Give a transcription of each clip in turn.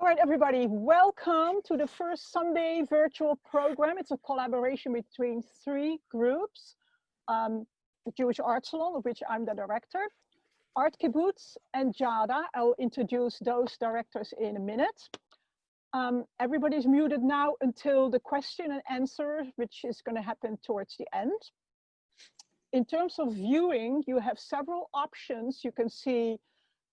All right, everybody, welcome to the first Sunday virtual program. It's a collaboration between three groups. The Jewish Art Salon, of which I'm the director, Art Kibbutz, and Jada. I'll introduce those directors in a minute. Everybody's muted now until the question and answer, which is going to happen towards the end. In terms of viewing, you have several options. You can see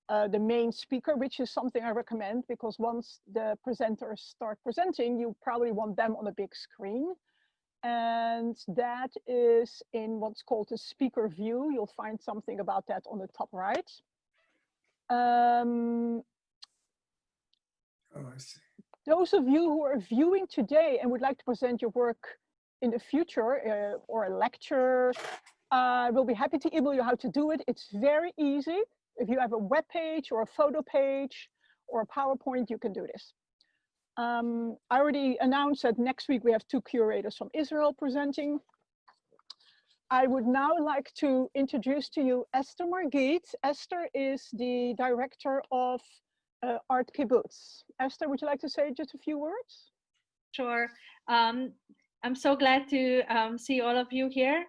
the main speaker, which is something I recommend because once the presenters start presenting, you probably want them on a big screen. And that is in what's called the speaker view. You'll find something about that on the top right. Oh, I see. Those of you who are viewing today and would like to present your work in the future or a lecture, we'll be happy to email you how to do it. It's very easy. If you have a web page or a photo page or a PowerPoint, you can do this. I already announced that next week we have two curators from Israel presenting. I would now like to introduce to you Esther Margit. Esther is the director of Art Kibbutz. Esther, would you like to say just a few words? Sure. I'm so glad to see all of you here.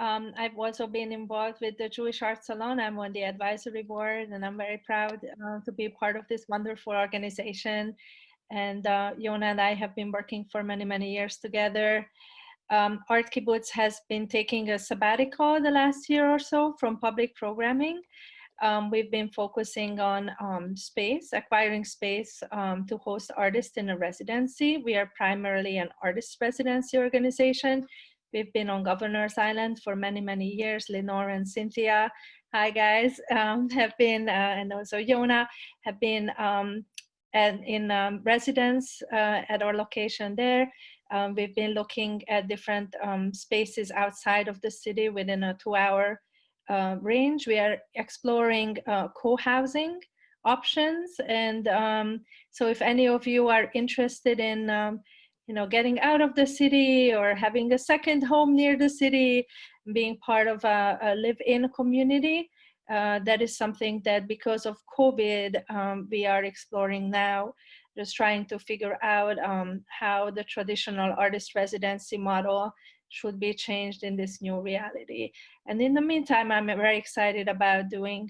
I've also been involved with the Jewish Art Salon. I'm on the advisory board, and I'm very proud to be part of this wonderful organization. And Yona and I have been working for many, many years together. Art Kibbutz has been taking a sabbatical the last year or so from public programming. We've been focusing on space, acquiring space to host artists in a residency. We are primarily an artist residency organization. We've been on Governor's Island for many, many years. Lenore and Cynthia, hi guys, have been, and also Yona, have been in residence at our location there. We've been looking at different spaces outside of the city within a 2-hour range. We are exploring co-housing options. And so if any of you are interested in getting out of the city or having a second home near the city, being part of a live-in community, that is something that because of COVID, we are exploring now, just trying to figure out how the traditional artist residency model should be changed in this new reality. And in the meantime, I'm very excited about doing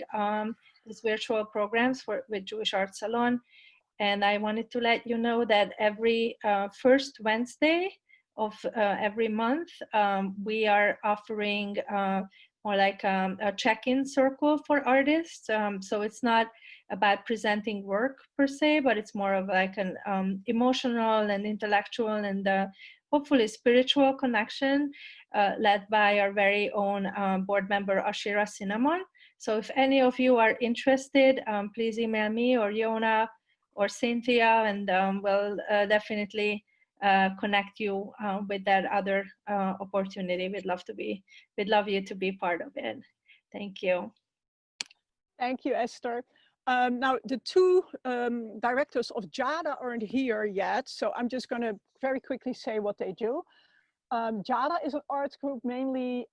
these virtual programs with Jewish Art Salon. And I wanted to let you know that every first Wednesday of every month, we are offering more like a check-in circle for artists. So it's not about presenting work per se, but it's more of like an emotional and intellectual and hopefully spiritual connection led by our very own board member, Ashira Cinnamon. So if any of you are interested, please email me or Yona or Cynthia, and we'll definitely connect you with that other opportunity. We'd love you to be part of it. Thank you. Thank you, Esther. Now, the two directors of Jada aren't here yet, so I'm just going to very quickly say what they do. Jada is an arts group mainly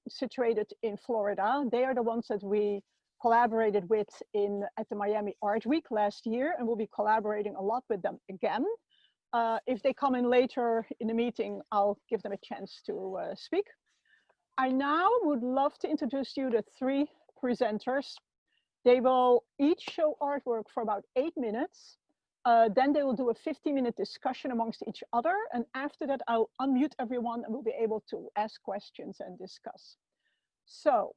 situated in Florida. They are the ones that we collaborated with at the Miami Art Week last year, and we'll be collaborating a lot with them again. If they come in later in the meeting, I'll give them a chance to speak. I now would love to introduce you the three presenters. They will each show artwork for about 8 minutes. Then they will do a 50-minute discussion amongst each other. And after that, I'll unmute everyone and we'll be able to ask questions and discuss. So,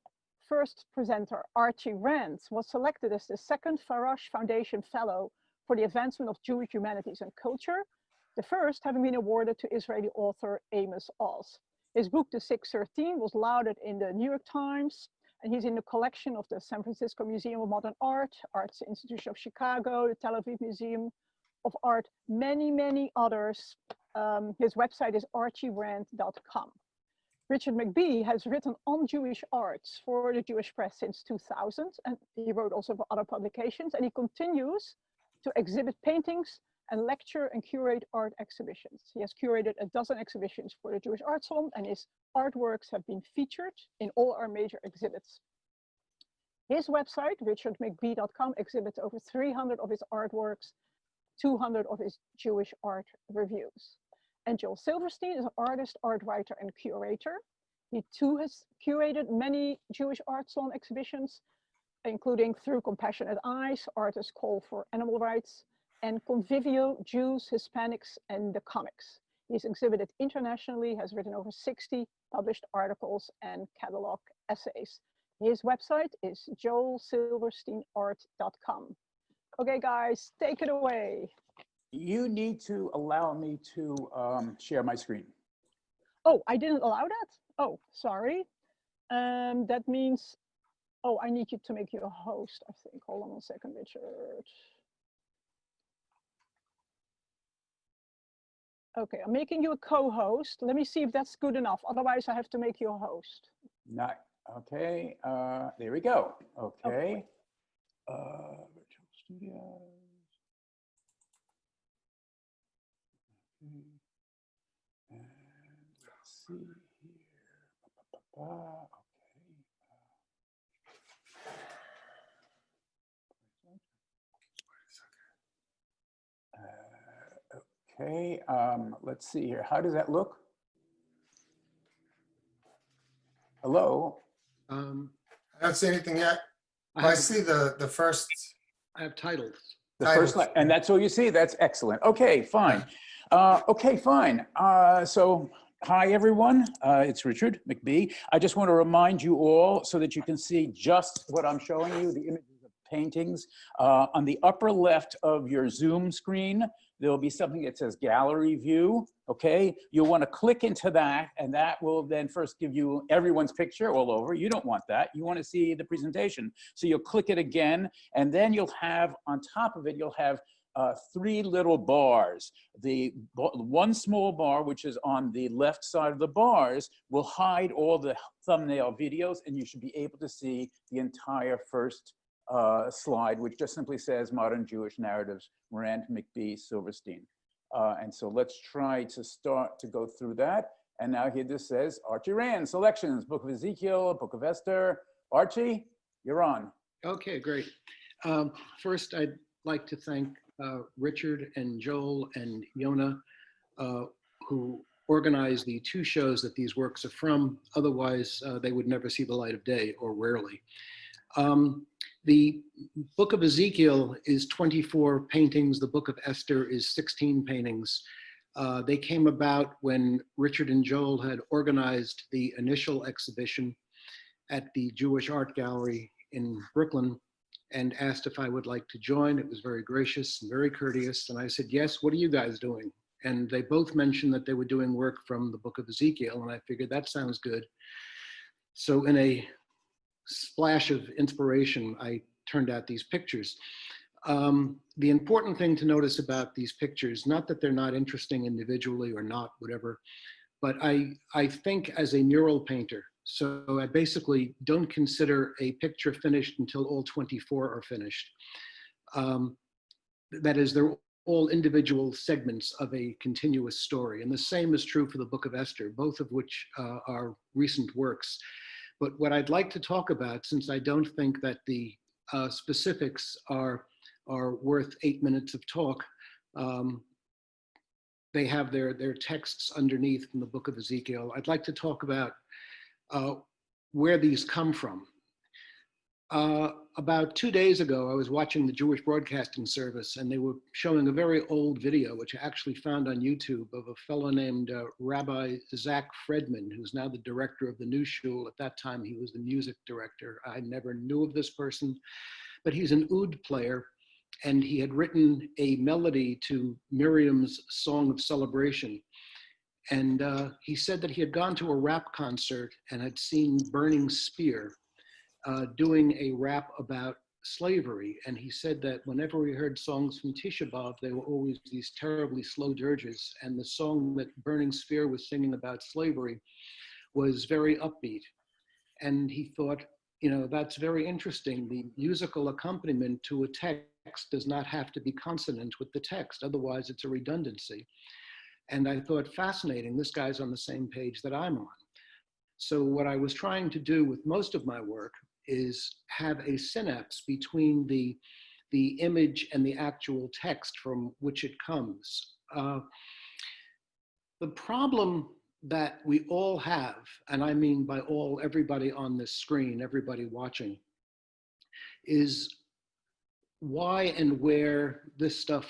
first presenter, Archie Rand, was selected as the second Farash Foundation Fellow for the advancement of Jewish humanities and culture, the first having been awarded to Israeli author Amos Oz. His book, The 613, was lauded in the New York Times, and he's in the collection of the San Francisco Museum of Modern Art, Arts Institute of Chicago, the Tel Aviv Museum of Art, many, many others. His website is archierand.com. Richard McBee has written on Jewish arts for the Jewish press since 2000, and he wrote also for other publications, and he continues to exhibit paintings and lecture and curate art exhibitions. He has curated a dozen exhibitions for the Jewish Art Salon, and his artworks have been featured in all our major exhibits. His website, richardmcbee.com, exhibits over 300 of his artworks 200 of his Jewish art reviews. And Joel Silverstein is an artist, art writer, and curator. He too has curated many Jewish art salon exhibitions, including Through Compassionate Eyes, Artists' Call for Animal Rights, and Convivio, Jews, Hispanics, and the Comics. He's exhibited internationally, has written over 60 published articles and catalog essays. His website is joelsilversteinart.com. Okay, guys, take it away. You need to allow me to share my screen. Oh, I didn't allow that? Oh, sorry. That means, oh, I need you to make you a host, I think. Hold on one second, Richard. Okay, I'm making you a co-host. Let me see if that's good enough. Otherwise, I have to make you a host. Not, okay, there we go. Okay. Virtual Studios. Okay. And let's see here. Okay. Okay, let's see here. How does that look? Hello? I don't see anything yet. I see the first. I have titles. The first line, and that's all you see? That's excellent. Okay, fine. Okay, fine. So, hi everyone, it's Richard McBee. I just want to remind you all so that you can see just what I'm showing you, the images of paintings. On the upper left of your Zoom screen, there'll be something that says gallery view, okay? You'll want to click into that, and that will then first give you everyone's picture all over. You don't want that. You want to see the presentation. So you'll click it again, and then you'll have, on top of it, you'll have 3 little bars. The one small bar, which is on the left side of the bars, will hide all the thumbnail videos, and you should be able to see the entire first slide, which just simply says Modern Jewish Narratives, Rand, McBee, Silverstein. And so let's try to start to go through that. And now here this says Archie Rand, selections, Book of Ezekiel, Book of Esther. Archie, you're on. Okay, great. First, I'd like to thank Richard and Joel and Yona, who organized the 2 shows that these works are from. Otherwise, they would never see the light of day, or rarely. The Book of Ezekiel is 24 paintings. The Book of Esther is 16 paintings. They came about when Richard and Joel had organized the initial exhibition at the Jewish Art Gallery in Brooklyn and asked if I would like to join. It was very gracious and very courteous. And I said, yes, what are you guys doing? And they both mentioned that they were doing work from the Book of Ezekiel. And I figured that sounds good. So in a splash of inspiration, I turned out these pictures. The important thing to notice about these pictures, not that they're not interesting individually or not, whatever, but I think as a mural painter. So I basically don't consider a picture finished until all 24 are finished. That is, they're all individual segments of a continuous story. And the same is true for the Book of Esther, both of which are recent works. But what I'd like to talk about, since I don't think that the specifics are worth 8 minutes of talk, they have their texts underneath in the Book of Ezekiel. I'd like to talk about where these come from. About 2 days ago, I was watching the Jewish Broadcasting Service, and they were showing a very old video, which I actually found on YouTube, of a fellow named Rabbi Zach Fredman, who's now the director of the new shul. At that time, he was the music director. I never knew of this person, but he's an oud player, and he had written a melody to Miriam's Song of Celebration. And he said that he had gone to a rap concert and had seen Burning Spear doing a rap about slavery. And he said that whenever we heard songs from Tisha B'Av, they were always these terribly slow dirges. And the song that Burning Spear was singing about slavery was very upbeat. And he thought, you know, that's very interesting. The musical accompaniment to a text does not have to be consonant with the text. Otherwise, it's a redundancy. And I thought, fascinating, this guy's on the same page that I'm on. So what I was trying to do with most of my work is have a synapse between the the image and the actual text from which it comes. The problem that we all have, and I mean by all, everybody on this screen, everybody watching, is why and where this stuff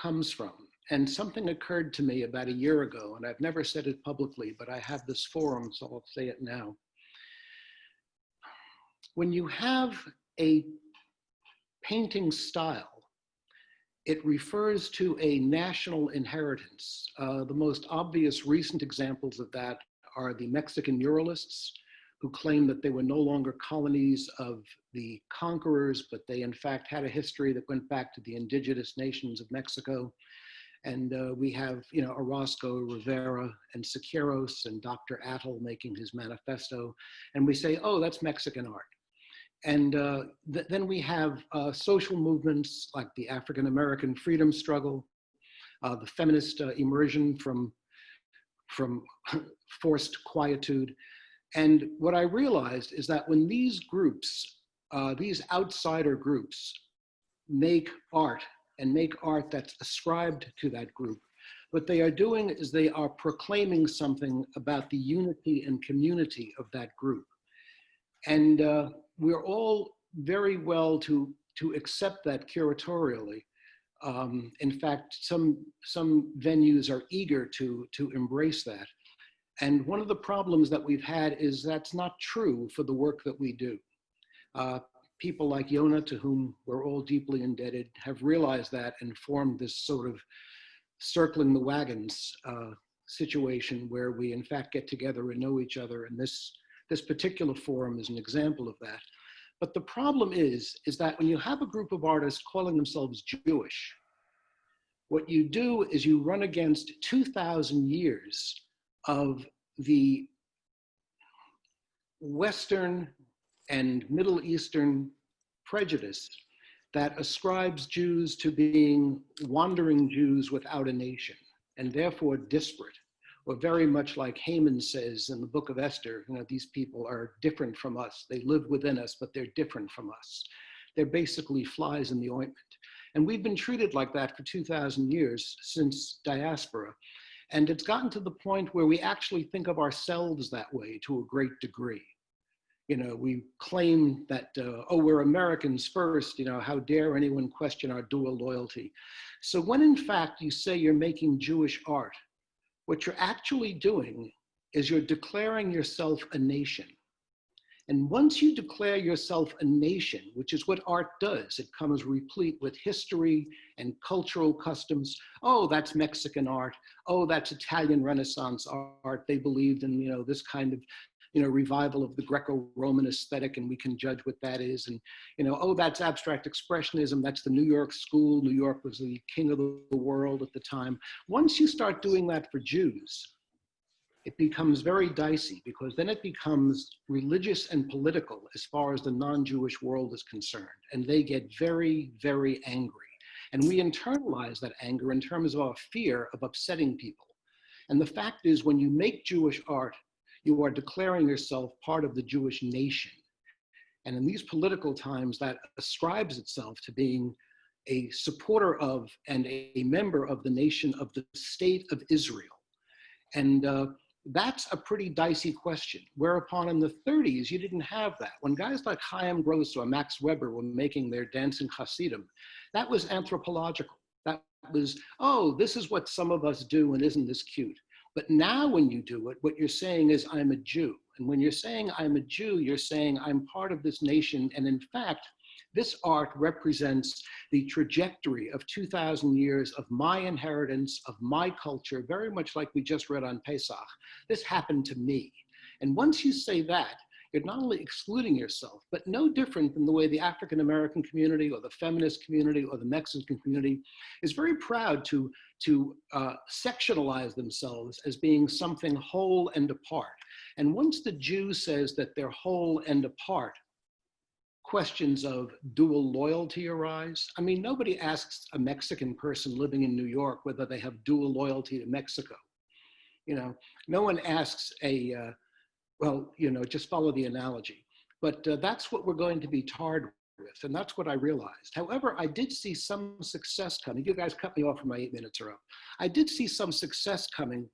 comes from. And something occurred to me about a year ago, and I've never said it publicly, but I have this forum, so I'll say it now. When you have a painting style, it refers to a national inheritance. The most obvious recent examples of that are the Mexican muralists, who claim that they were no longer colonies of the conquerors, but they in fact had a history that went back to the indigenous nations of Mexico. And we have, Orozco, Rivera, and Siqueiros, and Dr. Atl making his manifesto. And we say, oh, that's Mexican art. And then we have social movements like the African-American freedom struggle, the feminist immersion from forced quietude. And what I realized is that when these groups, these outsider groups, make art and make art that's ascribed to that group, what they are doing is they are proclaiming something about the unity and community of that group. And we're all very well to accept that curatorially. In fact, some venues are eager to embrace that. And one of the problems that we've had is that's not true for the work that we do. People like Yona, to whom we're all deeply indebted, have realized that and formed this sort of circling the wagons situation where we in fact get together and know each other. And this particular forum is an example of that. But the problem is that when you have a group of artists calling themselves Jewish, what you do is you run against 2,000 years of the Western and Middle Eastern prejudice that ascribes Jews to being wandering Jews without a nation, and therefore disparate, or very much like Haman says in the Book of Esther, these people are different from us. They live within us, but they're different from us. They're basically flies in the ointment. And we've been treated like that for 2,000 years since diaspora. And it's gotten to the point where we actually think of ourselves that way to a great degree. We claim that, oh, we're Americans first, how dare anyone question our dual loyalty. So when in fact you say you're making Jewish art, what you're actually doing is you're declaring yourself a nation. And once you declare yourself a nation, which is what art does, it comes replete with history and cultural customs. Oh, that's Mexican art. Oh, that's Italian Renaissance art. They believed in, this kind of, revival of the Greco-Roman aesthetic, and we can judge what that is. And, oh, that's abstract expressionism. That's the New York school. New York was the king of the world at the time. Once you start doing that for Jews, it becomes very dicey, because then it becomes religious and political as far as the non-Jewish world is concerned. And they get very, very angry. And we internalize that anger in terms of our fear of upsetting people. And the fact is, when you make Jewish art, you are declaring yourself part of the Jewish nation. And in these political times, that ascribes itself to being a supporter of and a member of the nation of the state of Israel. And that's a pretty dicey question, whereupon in the 30s, you didn't have that. When guys like Chaim Gross or Max Weber were making their dancing Hasidim, that was anthropological. That was, oh, this is what some of us do, and isn't this cute? But now when you do it, what you're saying is, I'm a Jew. And when you're saying I'm a Jew, you're saying I'm part of this nation. And in fact, this art represents the trajectory of 2,000 years of my inheritance, of my culture, very much like we just read on Pesach. This happened to me. And once you say that, you're not only excluding yourself, but no different than the way the African-American community or the feminist community or the Mexican community is very proud to sectionalize themselves as being something whole and apart. And once the Jew says that they're whole and apart, questions of dual loyalty arise. I mean, nobody asks a Mexican person living in New York whether they have dual loyalty to Mexico. No one asks well, just follow the analogy. But that's what we're going to be tarred with. with, and that's what I realized. However, I did see some success coming. You guys cut me off when my 8 minutes are up. I did see some success coming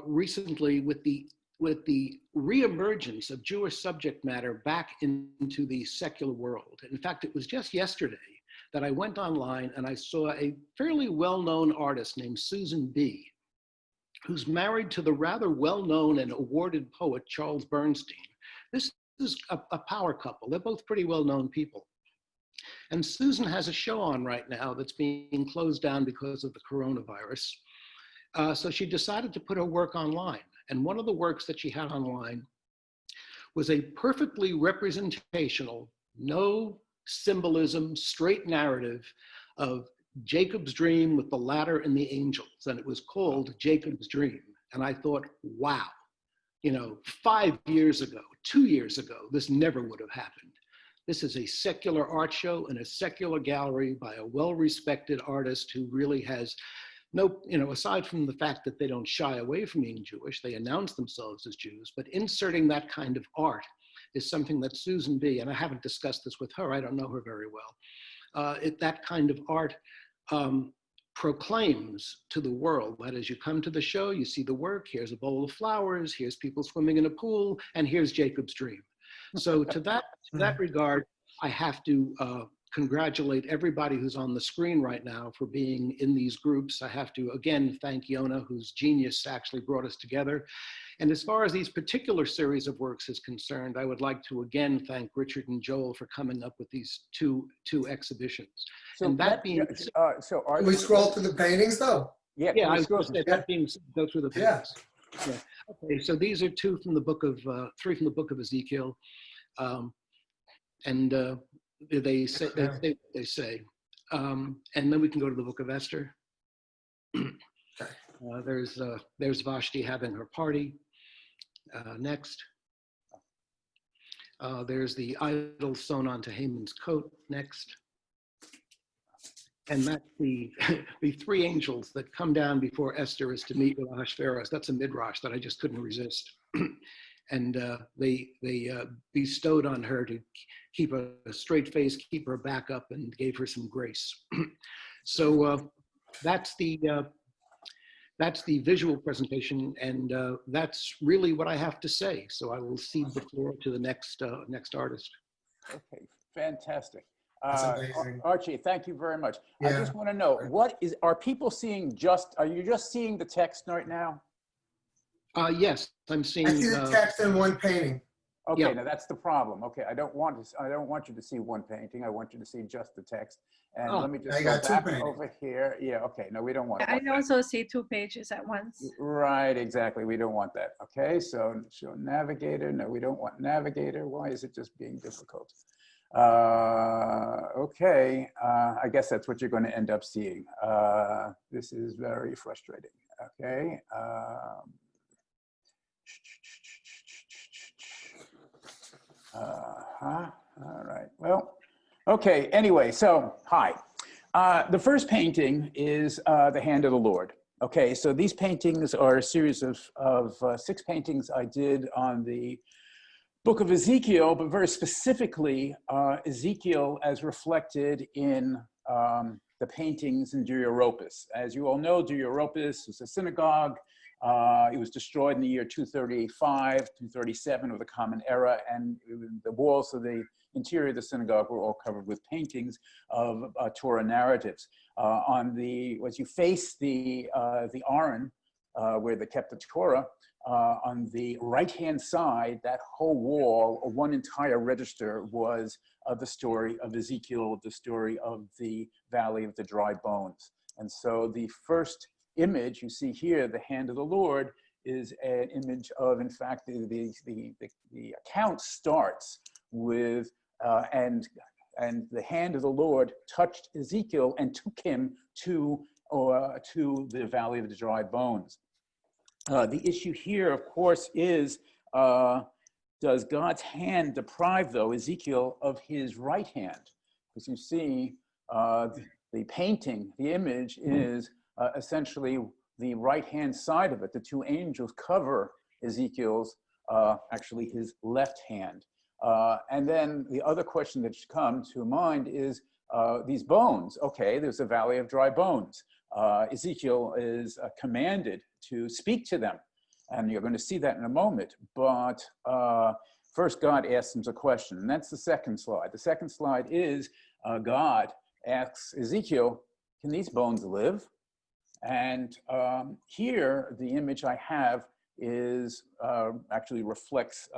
recently with the reemergence of Jewish subject matter back into the secular world. In fact, it was just yesterday that I went online and I saw a fairly well-known artist named Susan B., who's married to the rather well-known and awarded poet Charles Bernstein. This is a power couple. They're both pretty well-known people. And Susan has a show on right now that's being closed down because of the coronavirus. So she decided to put her work online. And one of the works that she had online was a perfectly representational, no symbolism, straight narrative of Jacob's dream with the ladder and the angels. And it was called Jacob's Dream. And I thought, wow, 5 years ago, 2 years ago, this never would have happened. This is a secular art show in a secular gallery by a well-respected artist who really has no, aside from the fact that they don't shy away from being Jewish, they announce themselves as Jews, but inserting that kind of art is something that Susan B., and I haven't discussed this with her, I don't know her very well, that kind of art proclaims to the world that as you come to the show, you see the work, here's a bowl of flowers, here's people swimming in a pool, and here's Jacob's Dream. So to that regard, I have to congratulate everybody who's on the screen right now for being in these groups. I have to, again, thank Yona, whose genius actually brought us together. And as far as these particular series of works is concerned, I would like to again thank Richard and Joel for coming up with these two exhibitions. So and that being so are Can we scroll through the paintings though? Yeah, yeah, can we I was scroll going to say that being go through the Yeah. pages. Yeah. Okay, so these are three from the book of Ezekiel, and they say they say, and then we can go to the Book of Esther. There's Vashti having her party. Next, there's the idol sewn onto Haman's coat. Next, and that's the the three angels that come down before Esther is to meet with Ahasuerus. That's a midrash that I just couldn't resist. And they bestowed on her to keep a straight face, keep her back up, and gave her some grace. So that's the visual presentation, and that's really what I have to say. So I will cede the floor to the next artist. Okay, fantastic. That's amazing. Archie, thank you very much. I Yeah. just want to know, are people seeing are you just seeing the text right now? Yes, I'm seeing. I see the text in one painting. Okay, Yeah. now that's the problem. Okay, I don't want you to see one painting. I want you to see just the text. And let me I just go got two back paintings. over here. Yeah, okay, no, we don't want I that. also see 2 pages at once. Right, exactly. We don't want that. Okay, so show navigator. No, we don't want navigator. Why is it just being difficult? Okay, I guess that's what you're going to end up seeing. This is very frustrating. Okay. All right. Well, okay. Anyway, so hi. The first painting is The Hand of the Lord. Okay, so these paintings are a series of 6 paintings I did on the Book of Ezekiel, but very specifically Ezekiel as reflected in the paintings in Deuteropis. As you all know, Deuteropis is a synagogue. It was destroyed in the year 235, 237 of the Common Era, and the walls of the interior of the synagogue were all covered with paintings of Torah narratives. As you face the Aron, where they kept the Torah, on the right-hand side, that whole wall, one entire register, was the story of Ezekiel, the story of the Valley of the Dry Bones. And so the first image you see here, the hand of the Lord, is an image of, in fact, the account starts with, and the hand of the Lord touched Ezekiel and took him to the Valley of the Dry Bones. The issue here, of course, is does God's hand deprive, though, Ezekiel of his right hand? Because you see, the painting, the image is essentially the right-hand side of it. The 2 angels cover Ezekiel's, actually his left hand. And then the other question that should come to mind is these bones. Okay, there's a valley of dry bones. Ezekiel is commanded to speak to them. And you're going to see that in a moment. But first, God asks him a question. And that's the second slide. The second slide is God asks Ezekiel, can these bones live? And here, the image I have is actually reflects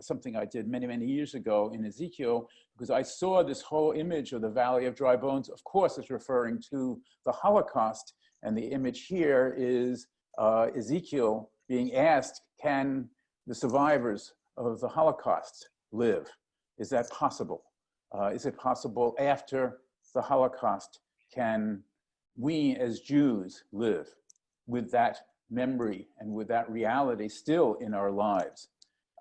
something I did many, many years ago in Ezekiel, because I saw this whole image of the Valley of Dry Bones. Of course, it's referring to the Holocaust. And the image here is Ezekiel being asked, can the survivors of the Holocaust live? Is that possible? Is it possible after the Holocaust? Can we as Jews live with that memory and with that reality still in our lives?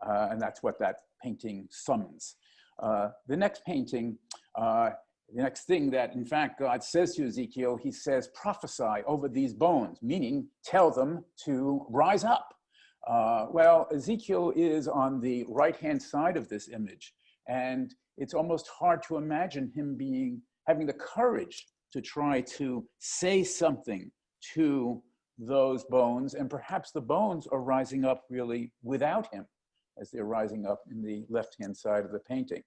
And that's what that painting summons. The next painting, the next thing that in fact God says to Ezekiel, he says, prophesy over these bones, meaning tell them to rise up. Well, Ezekiel is on the right-hand side of this image, and it's almost hard to imagine him having the courage to try to say something to those bones, and perhaps the bones are rising up really without him as they're rising up in the left-hand side of the painting.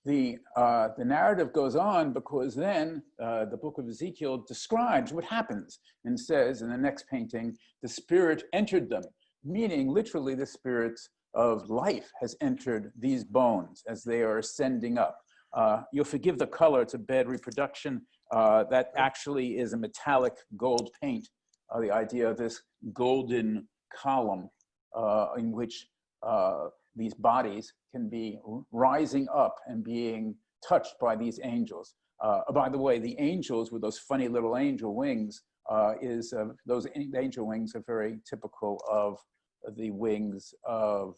The narrative goes on because then the book of Ezekiel describes what happens and says in the next painting, the spirit entered them, meaning literally the spirit of life has entered these bones as they are ascending up. You'll forgive the color, it's a bad reproduction. That actually is a metallic gold paint. The idea of this golden column in which these bodies can be rising up and being touched by these angels. By the way, the angels with those funny little angel wings, those angel wings are very typical of the wings of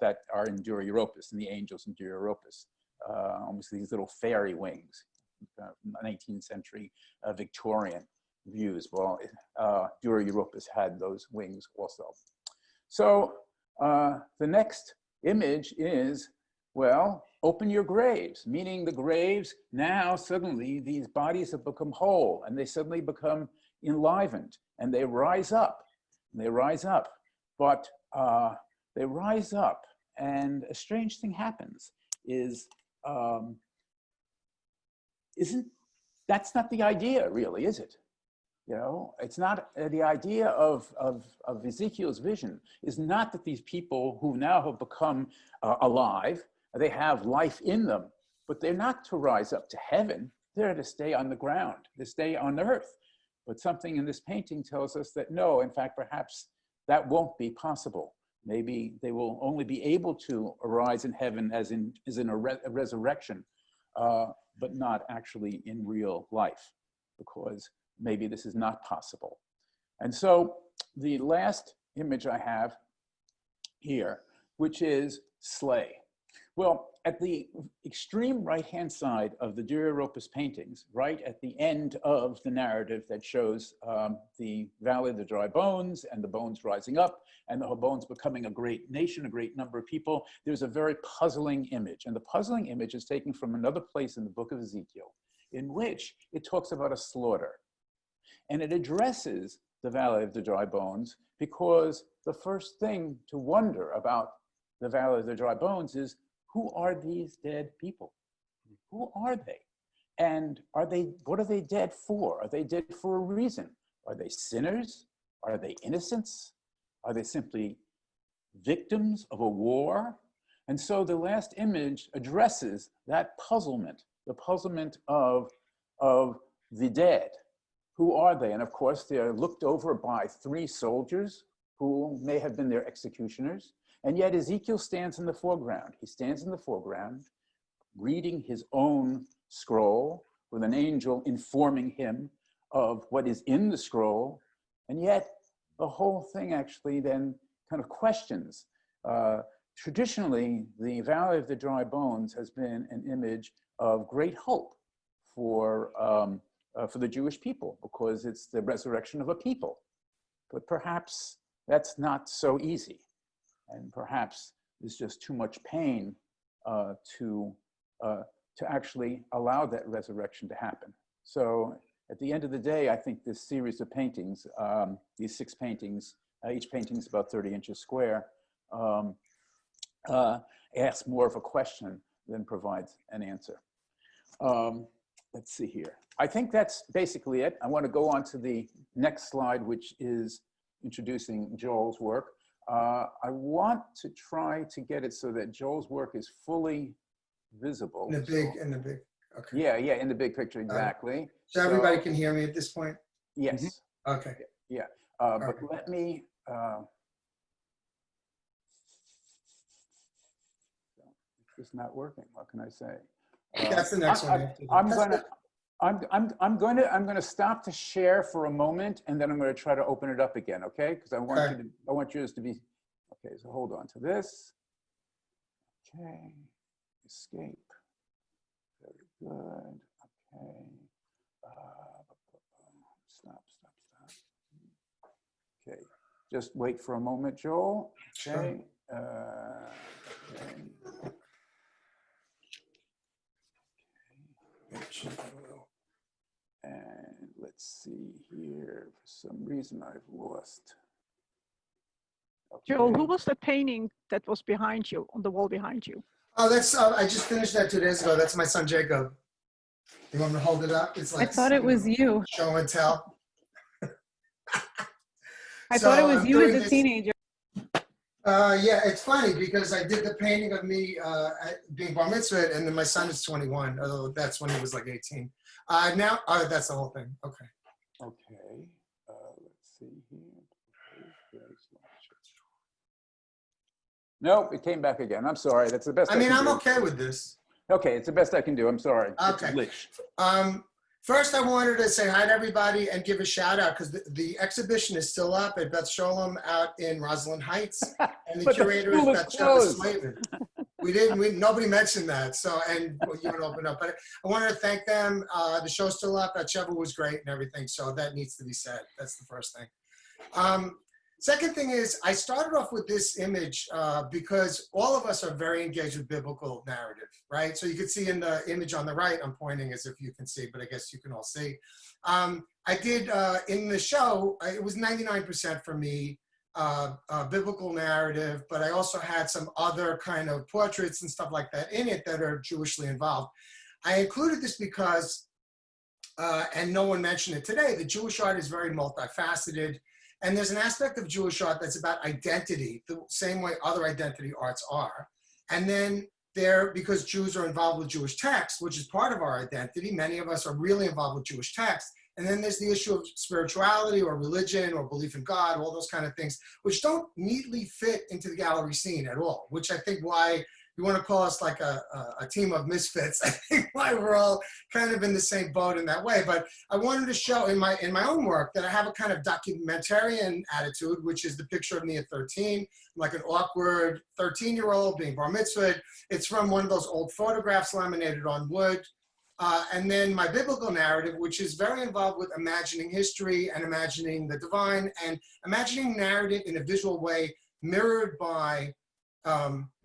that are in Dura Europos, and the angels in Dura Europos. Almost these little fairy wings, 19th century Victorian views. Well, Dura Europos had those wings also. So the next image is, well, open your graves, meaning the graves now suddenly these bodies have become whole and they suddenly become enlivened and they rise up, and they rise up. But they rise up and a strange thing happens is, that's not the idea really, is it? You know, it's not the idea of Ezekiel's vision is not that these people who now have become alive, they have life in them, but they're not to rise up to heaven. They're to stay on the ground, to stay on earth. But something in this painting tells us that no, in fact, perhaps that won't be possible. Maybe they will only be able to arise in heaven as in a resurrection, but not actually in real life, because maybe this is not possible. And so the last image I have here, which is slay. Well, at the extreme right-hand side of the Dura Europos paintings, right at the end of the narrative that shows the Valley of the Dry Bones and the bones rising up and the bones becoming a great nation, a great number of people, there's a very puzzling image. And the puzzling image is taken from another place in the book of Ezekiel, in which it talks about a slaughter. And it addresses the Valley of the Dry Bones because the first thing to wonder about the Valley of the Dry Bones is, who are these dead people? Who are they? And what are they dead for? Are they dead for a reason? Are they sinners? Are they innocents? Are they simply victims of a war? And so the last image addresses that puzzlement, the puzzlement of the dead. Who are they? And of course, they're looked over by 3 soldiers who may have been their executioners. And yet Ezekiel stands in the foreground. He stands in the foreground, reading his own scroll with an angel informing him of what is in the scroll. And yet the whole thing actually then kind of questions. Traditionally, the Valley of the Dry Bones has been an image of great hope for the Jewish people, because it's the resurrection of a people. But perhaps that's not so easy. And perhaps is just too much pain to actually allow that resurrection to happen. So at the end of the day, I think this series of paintings, these 6 paintings, each painting is about 30 inches square, asks more of a question than provides an answer. Let's see here. I think that's basically it. I want to go on to the next slide, which is introducing Joel's work. I want to try to get it so that Joel's work is fully visible. In the big, okay. Yeah, in the big picture, exactly. So everybody can hear me at this point? Yes. Okay. Yeah, but let me, it's not working. What can I say? That's the next one. I'm going to stop to share for a moment, and then I'm going to try to open it up again. Okay? Because I want yours to be. Okay. So hold on to this. Okay. Escape. Very good. Okay. Stop. Okay. Just wait for a moment, Joel. Okay. Okay. And let's see here. For some reason, I've lost. Okay. Joel, who was the painting that was behind you, on the wall behind you? Oh, that's, I just finished that 2 days ago. That's my son, Jacob. You want me to hold it up? It's like, I thought it was you. Show and tell. I thought it was you as a teenager. Yeah, it's funny because I did the painting of me being bar mitzvah, and then my son is 21, although that's when he was like 18. Now, that's the whole thing. Okay. Okay. Let's see here. Nope, it came back again. I'm sorry. That's the best. I mean, I'm do. okay with this. Okay, it's the best I can do. I'm sorry. Okay. First, I wanted to say hi to everybody and give a shout out because the exhibition is still up at Beth Sholem out in Rosalind Heights, and the curator is Beth Slavin. Nobody mentioned that, so, and you would open up. But I wanted to thank them. The show's still up. That Sheva was great and everything, so that needs to be said. That's the first thing. Second thing is, I started off with this image because all of us are very engaged with biblical narrative, right? So you can see in the image on the right, I'm pointing as if you can see, but I guess you can all see. I did, in the show, it was 99% for me, biblical narrative, but I also had some other kind of portraits and stuff like that in it that are Jewishly involved. I included this because, and no one mentioned it today, the Jewish art is very multifaceted. And there's an aspect of Jewish art that's about identity, the same way other identity arts are. And then because Jews are involved with Jewish texts, which is part of our identity, many of us are really involved with Jewish texts. And then there's the issue of spirituality or religion or belief in God, all those kind of things, which don't neatly fit into the gallery scene at all, which I think why you want to call us like a team of misfits. I think why we're all kind of in the same boat in that way. But I wanted to show in my own work that I have a kind of documentarian attitude, which is the picture of me at 13, I'm like an awkward 13-year-old being bar mitzvahed. It's from one of those old photographs laminated on wood. And then my biblical narrative, which is very involved with imagining history and imagining the divine and imagining narrative in a visual way mirrored by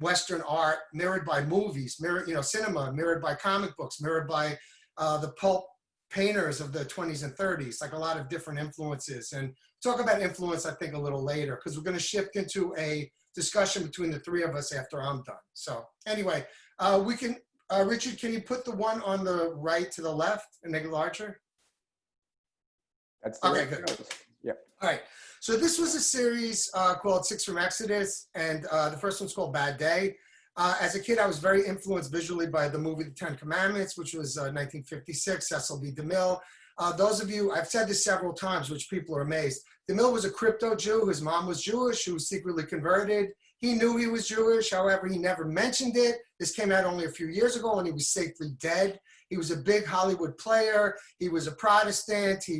Western art, mirrored by movies, cinema, mirrored by comic books, mirrored by the pulp painters of the 20s and 30s, like a lot of different influences. And talk about influence, I think, a little later, because we're going to shift into a discussion between the three of us after I'm done. So anyway, we can, Richard, can you put the one on the right to the left and make it larger? That's the okay, right good. note. Yeah. All right. So this was a series called 6 from Exodus, and the first one's called Bad Day. As a kid, I was very influenced visually by the movie The 10 Commandments, which was 1956, Cecil B. DeMille. Those of you, I've said this several times, which people are amazed. DeMille was a crypto Jew. His mom was Jewish, who was secretly converted. He knew he was Jewish. However, he never mentioned it. This came out only a few years ago when he was safely dead. He was a big Hollywood player. He was a Protestant. He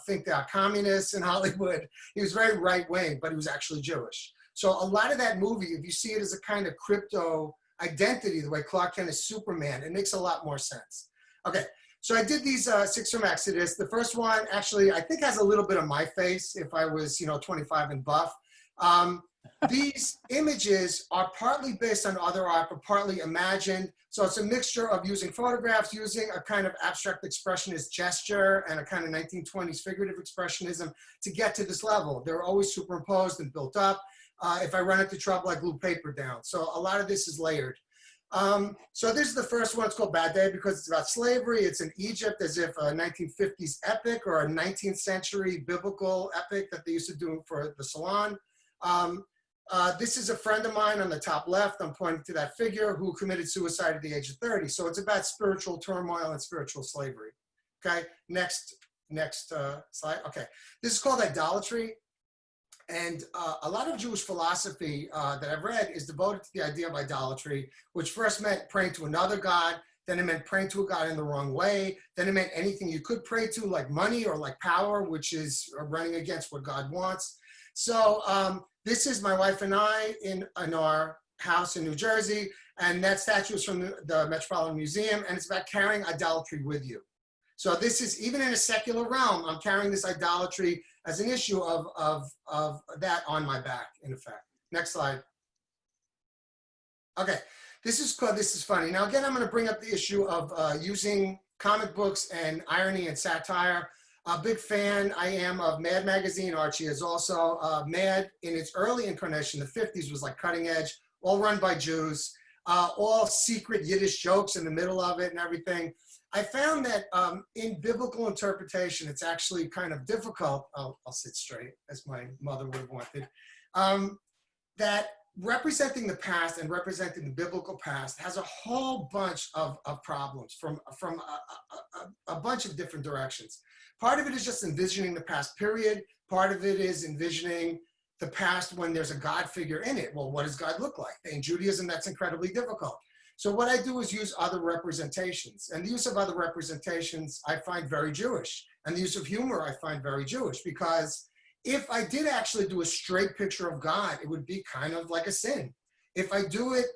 thinked out communists in Hollywood. He was very right wing, but he was actually Jewish. So a lot of that movie, if you see it as a kind of crypto identity, the way Clark Kent is Superman, it makes a lot more sense. Okay, so I did these 6 from Exodus. The first one actually, I think has a little bit of my face if I was, 25 and buff. these images are partly based on other art, but partly imagined. So it's a mixture of using photographs, using a kind of abstract expressionist gesture and a kind of 1920s figurative expressionism to get to this level. They're always superimposed and built up. If I run into trouble, I glue paper down. So a lot of this is layered. So this is the first one. It's called Bad Day because it's about slavery. It's in Egypt, as if a 1950s epic or a 19th century biblical epic that they used to do for the salon. This is a friend of mine on the top left. I'm pointing to that figure who committed suicide at the age of 30. So it's about spiritual turmoil and spiritual slavery. Okay, next slide. Okay, this is called idolatry. And a lot of Jewish philosophy that I've read is devoted to the idea of idolatry, which first meant praying to another god, then it meant praying to a god in the wrong way, then it meant anything you could pray to, like money or like power, which is running against what God wants. So this is my wife and I in our house in New Jersey, and that statue is from the Metropolitan Museum, and it's about carrying idolatry with you. So this is, even in a secular realm, I'm carrying this idolatry as an issue of that on my back, in effect. Next slide. Okay, this is funny. Now again, I'm gonna bring up the issue of using comic books and irony and satire. A big fan I am of Mad magazine. Archie is also. Mad in its early incarnation, the 50s, was like cutting edge, all run by Jews, all secret Yiddish jokes in the middle of it and everything. I found that in biblical interpretation, it's actually kind of difficult. I'll sit straight, as my mother would have wanted. That representing the past and representing the biblical past has a whole bunch of problems from a bunch of different directions. Part of it is just envisioning the past period. Part of it is envisioning the past when there's a God figure in it. Well, what does God look like? In Judaism, that's incredibly difficult. So what I do is use other representations. And the use of other representations I find very Jewish. And the use of humor I find very Jewish, because if I did actually do a straight picture of God, it would be kind of like a sin. If I do it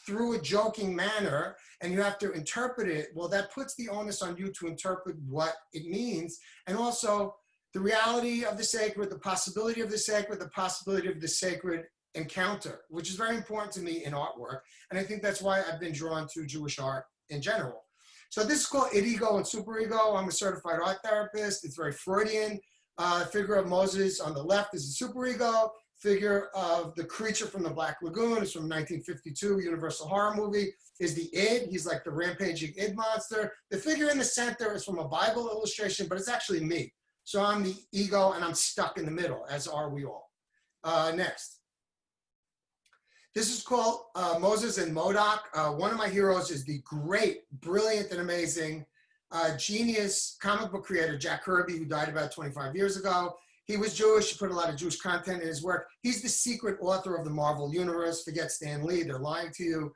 through a joking manner and you have to interpret it, well, that puts the onus on you to interpret what it means. And also the reality of the sacred, the possibility of the sacred, the possibility of the sacred encounter, which is very important to me in artwork. And I think that's why I've been drawn to Jewish art in general. So this is called id, ego, and superego. I'm a certified art therapist. It's very Freudian. Figure of Moses on the left is the superego. Figure of the creature from the Black Lagoon is from 1952 Universal horror movie, is the id. He's like the rampaging id monster. The figure in the center is from a Bible illustration, but it's actually me. So I'm the ego and I'm stuck in the middle, as are we all. Next. This is called Moses and Modoc. One of my heroes is the great, brilliant, and amazing genius comic book creator, Jack Kirby, who died about 25 years ago. He was Jewish. He put a lot of Jewish content in his work. He's the secret author of the Marvel Universe. Forget Stan Lee, they're lying to you.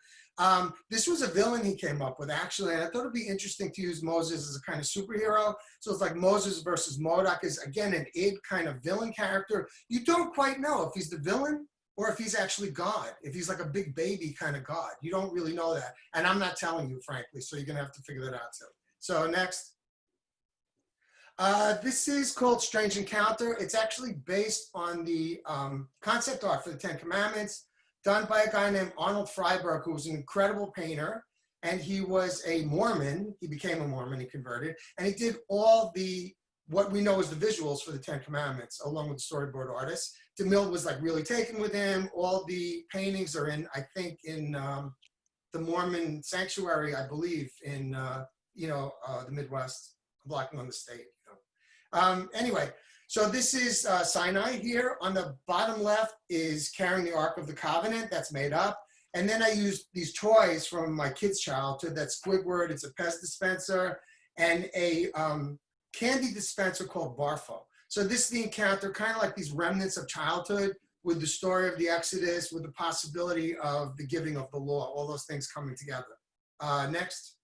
This was a villain he came up with, actually, and I thought it'd be interesting to use Moses as a kind of superhero. So it's like Moses versus Modoc is, again, an id kind of villain character. You don't quite know if he's the villain or if he's actually God, if he's like a big baby kind of God. You don't really know that. And I'm not telling you, frankly, so you're gonna have to figure that out too. So next. This is called Strange Encounter. It's actually based on the concept art for the Ten Commandments, done by a guy named Arnold Freiberg, who was an incredible painter. And he was a Mormon. He became a Mormon, he converted. And he did all what we know as the visuals for the Ten Commandments, along with storyboard artists. DeMille was like really taken with him. All the paintings are in, I think, in the Mormon sanctuary, I believe, in the Midwest, blocking on the state. Anyway, so this is Sinai here. On the bottom left is carrying the Ark of the Covenant. That's made up. And then I used these toys from my kid's childhood. That's Squidward. It's a Pez dispenser and a candy dispenser called Barfo. So this is the encounter, kind of like these remnants of childhood with the story of the Exodus, with the possibility of the giving of the law, all those things coming together. Next.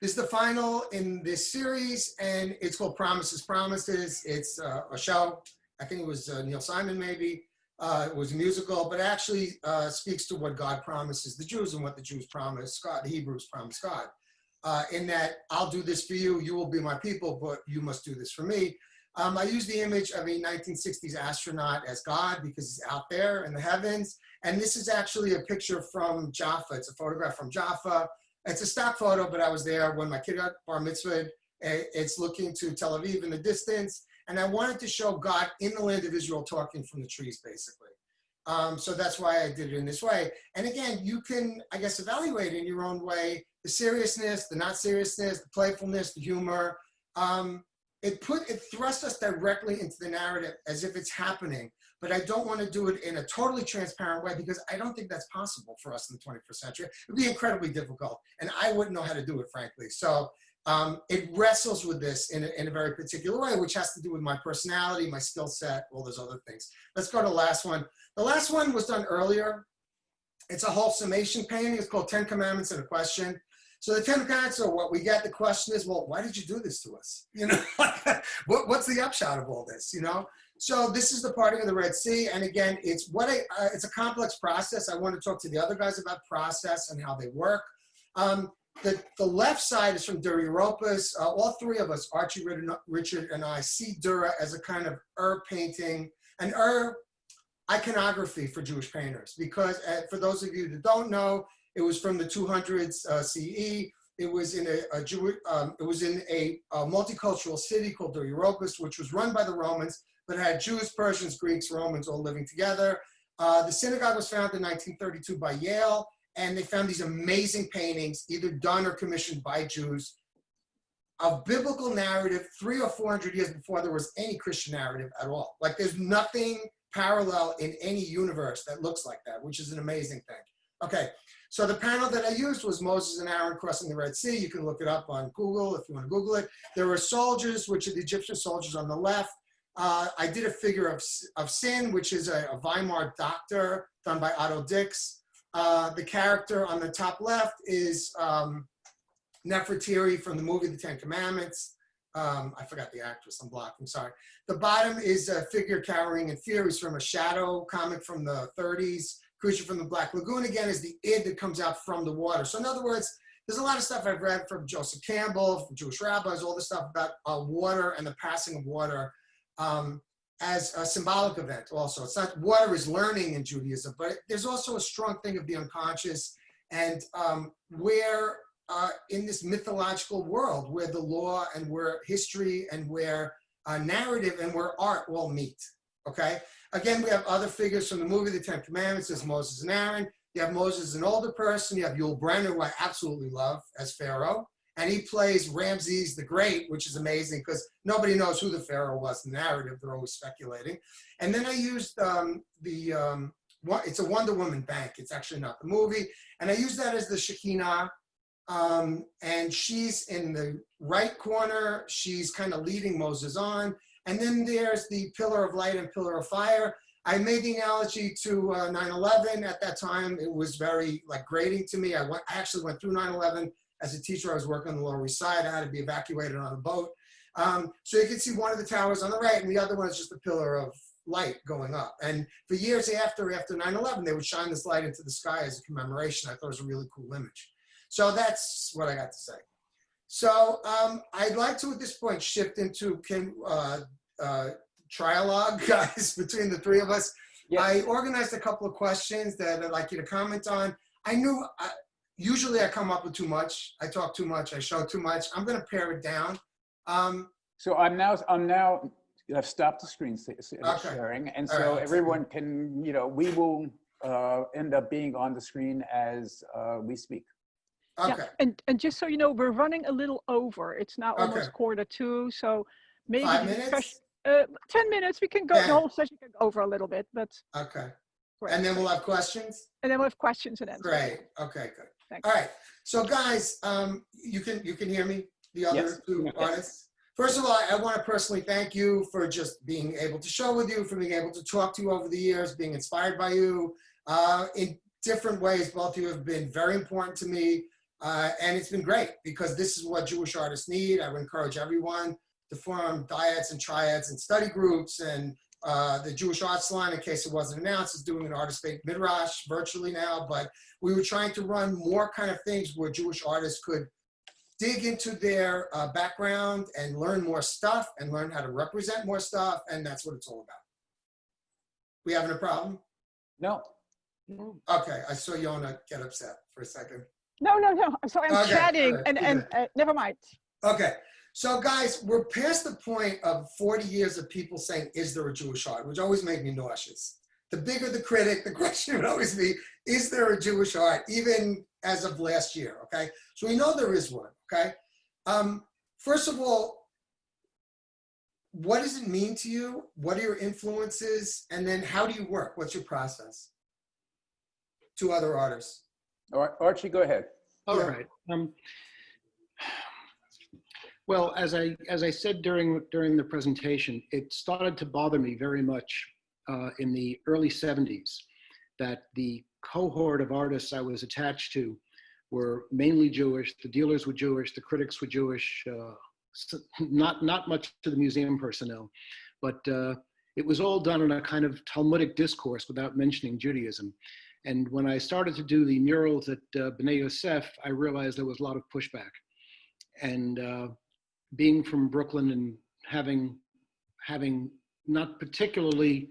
This is the final in this series, and it's called Promises, Promises. It's a show. I think it was Neil Simon, maybe. It was a musical, but it actually speaks to what God promises the Jews and what the Jews promise God, the Hebrews promise God. In that, I'll do this for you, you will be my people, but you must do this for me. I use the image of a 1960s astronaut as God because he's out there in the heavens. And this is actually a picture from Jaffa. It's a photograph from Jaffa. It's a stock photo, but I was there when my kid got bar mitzvahed. It's looking to Tel Aviv in the distance. And I wanted to show God in the land of Israel talking from the trees, basically. So that's why I did it in this way. And again, you can, I guess, evaluate in your own way the seriousness, the not seriousness, the playfulness, the humor. It thrust us directly into the narrative as if it's happening, but I don't want to do it in a totally transparent way because I don't think that's possible for us in the 21st century. It would be incredibly difficult, and I wouldn't know how to do it, frankly. So it wrestles with this in a very particular way, which has to do with my personality, my skill set, all those other things. Let's go to the last one. The last one was done earlier. It's a whole summation painting. It's called 10 Commandments and a Question. So the 10 Commandments are what we get. The question is, well, why did you do this to us? You know, what's the upshot of all this, you know? So this is the parting of the Red Sea. And again, it's it's a complex process. I want to talk to the other guys about process and how they work. The left side is from Dura Europos. All three of us, Archie, Richard, and I, see Dura as a kind of painting, an iconography for Jewish painters. Because for those of you that don't know, it was from the 200s CE. It was in a multicultural city called Dura Europos, which was run by the Romans, but had Jews, Persians, Greeks, Romans all living together. The synagogue was founded in 1932 by Yale, and they found these amazing paintings, either done or commissioned by Jews, of biblical narrative 300 or 400 years before there was any Christian narrative at all. Like there's nothing parallel in any universe that looks like that, which is an amazing thing. Okay, so the panel that I used was Moses and Aaron crossing the Red Sea. You can look it up on Google if you want to Google it. There were soldiers, which are the Egyptian soldiers on the left. I did a figure of sin, which is a Weimar doctor done by Otto Dix. The character on the top left is Nefertiti from the movie The Ten Commandments. I forgot the actress, I'm blocked, I'm sorry. The bottom is a figure cowering in fear. He's from a Shadow comic from the 30s. Creature from the Black Lagoon, again, is the id that comes out from the water. So in other words, there's a lot of stuff I've read from Joseph Campbell, from Jewish rabbis, all this stuff about water and the passing of water as a symbolic event also. It's not, water is learning in Judaism, but there's also a strong thing of the unconscious and where in this mythological world where the law and where history and where narrative and where art all meet, okay? Again, we have other figures from the movie, The Ten Commandments. There's Moses and Aaron. You have Moses as an older person. You have Yul Brynner, who I absolutely love, as Pharaoh. And he plays Ramses the Great, which is amazing because nobody knows who the Pharaoh was in the narrative. They're always speculating. And then I used it's a Wonder Woman bank. It's actually not the movie. And I used that as the Shekinah. And she's in the right corner. She's kind of leading Moses on. And then there's the pillar of light and pillar of fire. I made the analogy to 9/11. At that time, it was very grating to me. I actually went through 9/11 as a teacher. I was working on the Lower East Side. I had to be evacuated on a boat. So you can see one of the towers on the right, and the other one is just a pillar of light going up. And for years after 9/11, they would shine this light into the sky as a commemoration. I thought it was a really cool image. So that's what I got to say. So I'd like to, at this point, shift into trialogue, guys, between the three of us. Yes. I organized a couple of questions that I'd like you to comment on. I knew, usually I come up with too much. I talk too much. I show too much. I'm going to pare it down. So I've stopped the screen sharing. And so everyone can, we will end up being on the screen as we speak. Okay. Yeah, and just so you know, we're running a little over. It's now almost 1:45, so maybe 5 minutes? 10 minutes. We can go, the whole session can go over a little bit, but. Okay. Great. And then we'll have questions? And then we'll have questions and answers. Great. Okay, good. Thanks. All right. So guys, you can hear me, the other two artists? First of all, I want to personally thank you for just being able to show with you, for being able to talk to you over the years, being inspired by you in different ways. Both of you have been very important to me. And it's been great because this is what Jewish artists need. I would encourage everyone to form dyads and triads and study groups. And the Jewish Art Salon, in case it wasn't announced, is doing an artist bait midrash virtually now. But we were trying to run more kind of things where Jewish artists could dig into their background and learn more stuff and learn how to represent more stuff. And that's what it's all about. We having a problem? No. Okay, I saw Yona get upset for a second. No. So I'm Okay, chatting all right, and never mind. Okay, so guys, we're past the point of 40 years of people saying, is there a Jewish art? Which always made me nauseous. The bigger the critic, the question would always be, is there a Jewish art? Even as of last year, okay? So we know there is one, okay? First of all, what does it mean to you? What are your influences? And then how do you work? What's your process? Two other artists. All right, Archie, go ahead. All right. Well, as I said during the presentation, it started to bother me very much in the early 70s that the cohort of artists I was attached to were mainly Jewish. The dealers were Jewish. The critics were Jewish. Not much to the museum personnel, but it was all done in a kind of Talmudic discourse without mentioning Judaism. And when I started to do the murals at B'nai Yosef, I realized there was a lot of pushback. And being from Brooklyn and having not particularly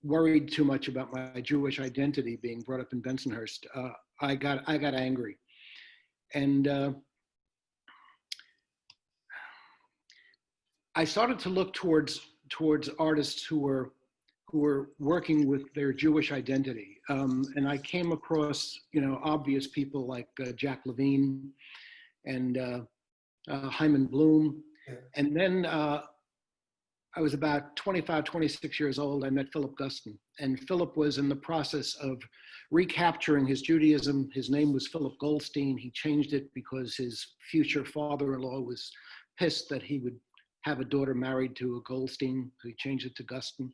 worried too much about my Jewish identity being brought up in Bensonhurst, I got angry. And I started to look towards artists who were working with their Jewish identity, and I came across obvious people like Jack Levine and Hyman Bloom, and then I was about 25, 26 years old. I met Philip Guston, and Philip was in the process of recapturing his Judaism. His name was Philip Goldstein. He changed it because his future father-in-law was pissed that he would have a daughter married to a Goldstein, so he changed it to Guston.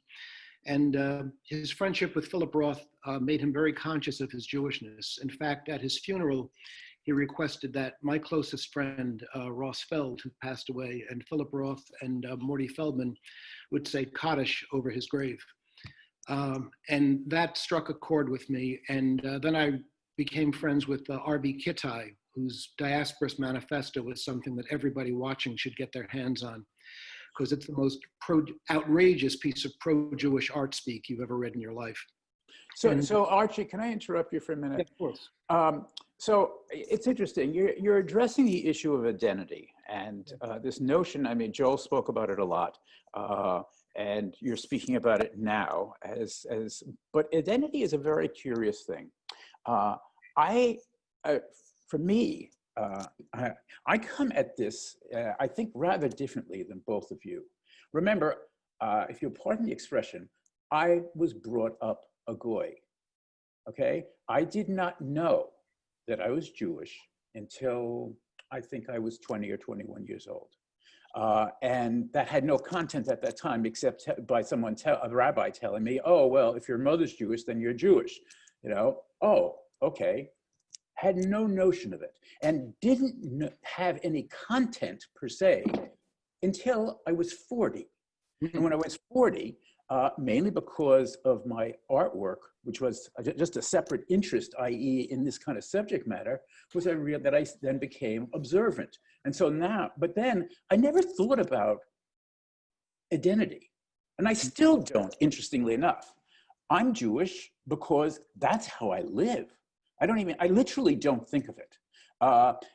And his friendship with Philip Roth made him very conscious of his Jewishness. In fact, at his funeral, he requested that my closest friend, Ross Feld, who passed away, and Philip Roth and Morty Feldman would say Kaddish over his grave. And that struck a chord with me. And then I became friends with R.B. Kittai, whose Diasporis Manifesto was something that everybody watching should get their hands on, because it's the most outrageous piece of pro-Jewish art speak you've ever read in your life. So Archie, can I interrupt you for a minute? Of course. So it's interesting. You're addressing the issue of identity and this notion. I mean, Joel spoke about it a lot, and you're speaking about it now. But identity is a very curious thing. For me, I come at this, I think, rather differently than both of you. Remember, if you'll pardon the expression, I was brought up a goy, okay? I did not know that I was Jewish until I think I was 20 or 21 years old. And that had no content at that time except by a rabbi telling me, oh, well, if your mother's Jewish, then you're Jewish. Oh, okay. Had no notion of it and didn't have any content per se until I was 40. And when I was 40, mainly because of my artwork, which was just a separate interest, i.e. in this kind of subject matter, was that I then became observant. And so now, but then I never thought about identity. And I still don't, interestingly enough. I'm Jewish because that's how I live. I literally don't think of it.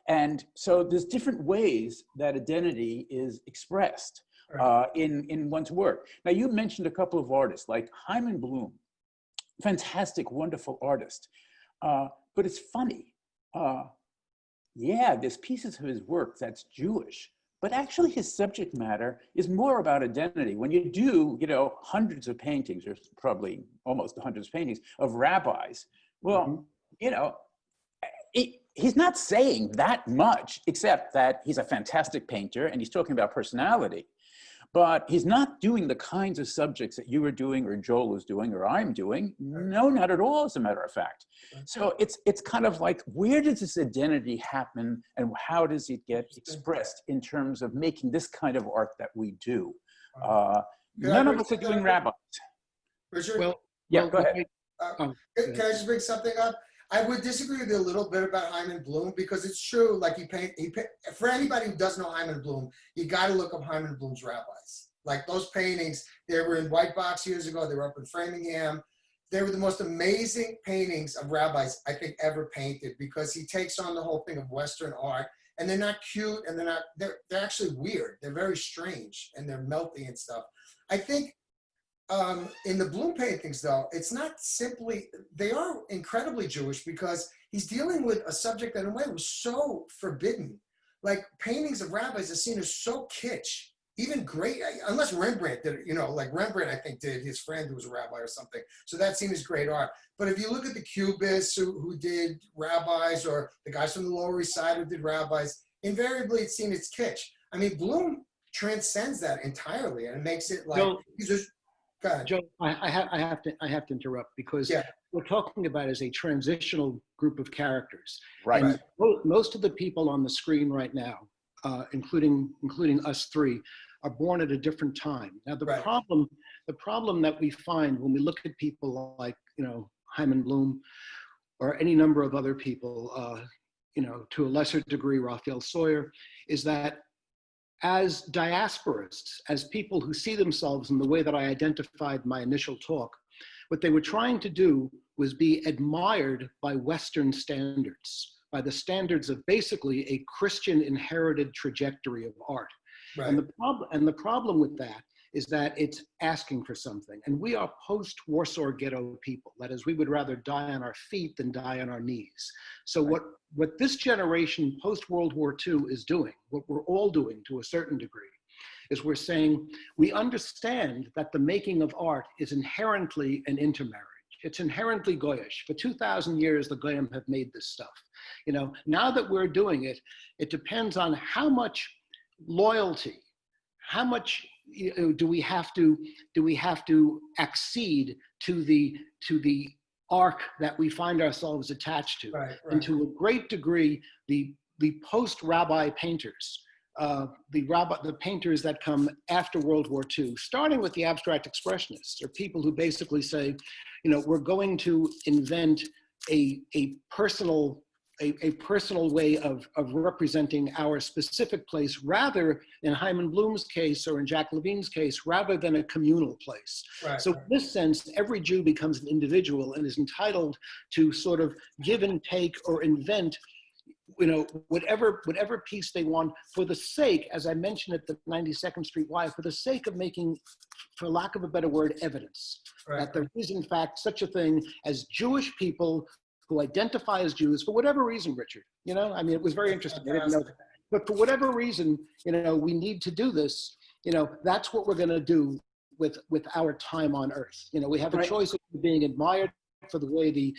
And so there's different ways that identity is expressed in one's work. Now, you mentioned a couple of artists like Hyman Bloom, fantastic, wonderful artist. But it's funny. Yeah, there's pieces of his work that's Jewish, but actually his subject matter is more about identity. When you do, hundreds of paintings, or probably almost hundreds of paintings of rabbis, well, he's not saying that much, except that he's a fantastic painter and he's talking about personality. But he's not doing the kinds of subjects that you were doing or Joel is doing or I'm doing. No, not at all, as a matter of fact. So it's kind of like, where does this identity happen and how does it get expressed in terms of making this kind of art that we do? None of us are doing rabbis. Richard? Well, yeah, go ahead. Can I just bring something up? I would disagree with you a little bit about Hyams Bloom because it's true. Like for anybody who doesn't know Hyams Bloom, you got to look up Hyams Bloom's rabbis. Like those paintings, they were in White Box years ago. They were up in Framingham. They were the most amazing paintings of rabbis I think ever painted because he takes on the whole thing of Western art, and they're not cute and they're actually weird. They're very strange and they're melty and stuff. I think in the Bloom paintings, though, it's not simply, they are incredibly Jewish because he's dealing with a subject that in a way was so forbidden. Like paintings of rabbis are seen as so kitsch, even great, unless Rembrandt did it, you know, like Rembrandt, I think, did, his friend who was a rabbi or something. So that seen as great art. But if you look at the Cubists who did rabbis, or the guys from the Lower East Side who did rabbis, invariably it's seen as kitsch. I mean, Bloom transcends that entirely and it makes it like, he's just, Joe, I have to interrupt because what we're talking about is a transitional group of characters. Right. And most of the people on the screen right now, including us three, are born at a different time. Now, the problem that we find when we look at people like, you know, Hyams Bloom or any number of other people, you know, to a lesser degree, Raphael Sawyer, is that as diasporists, as people who see themselves in the way that I identified my initial talk, what they were trying to do was be admired by Western standards, by the standards of basically a Christian inherited trajectory of art. right. And the problem with that is that it's asking for something. And we are post-Warsaw Ghetto people. That is, we would rather die on our feet than die on our knees. So what this generation post-World War II is doing, what we're all doing to a certain degree, is we're saying we understand that the making of art is inherently an intermarriage. It's inherently Goyish. For 2,000 years, the Goyim have made this stuff. You know, now that we're doing it, it depends on how much loyalty, how much do we have to accede to the arc that we find ourselves attached to? Right. And to a great degree, the post-rabbi painters, the painters that come after World War II, starting with the abstract expressionists, are people who basically say, you know, we're going to invent a personal way of representing our specific place, rather, in Hyams Bloom's case or in Jack Levine's case, rather than a communal place. Right. So in this sense, every Jew becomes an individual and is entitled to sort of give and take or invent, you know, whatever piece they want, for the sake, as I mentioned at the 92nd Street Y, for the sake of making, for lack of a better word, evidence that there is in fact such a thing as Jewish people who identify as Jews for whatever reason, Richard. You know, I mean, it was very interesting. I didn't know that. But for whatever reason, you know, we need to do this. You know, that's what we're going to do with our time on Earth. You know, we have a choice of being admired for the way the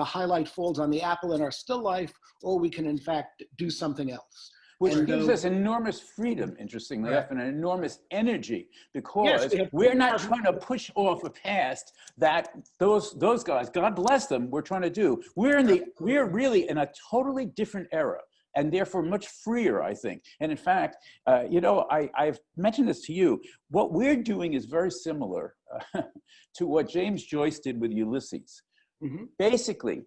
highlight falls on the apple in our still life, or we can in fact do something else. Which gives us enormous freedom, interestingly enough, and an enormous energy, because we're not trying to push off a past that those guys, God bless them, we're trying to do. We're really in a totally different era, and therefore much freer, I think. And in fact, you know, I've mentioned this to you. What we're doing is very similar to what James Joyce did with Ulysses. Mm-hmm. Basically,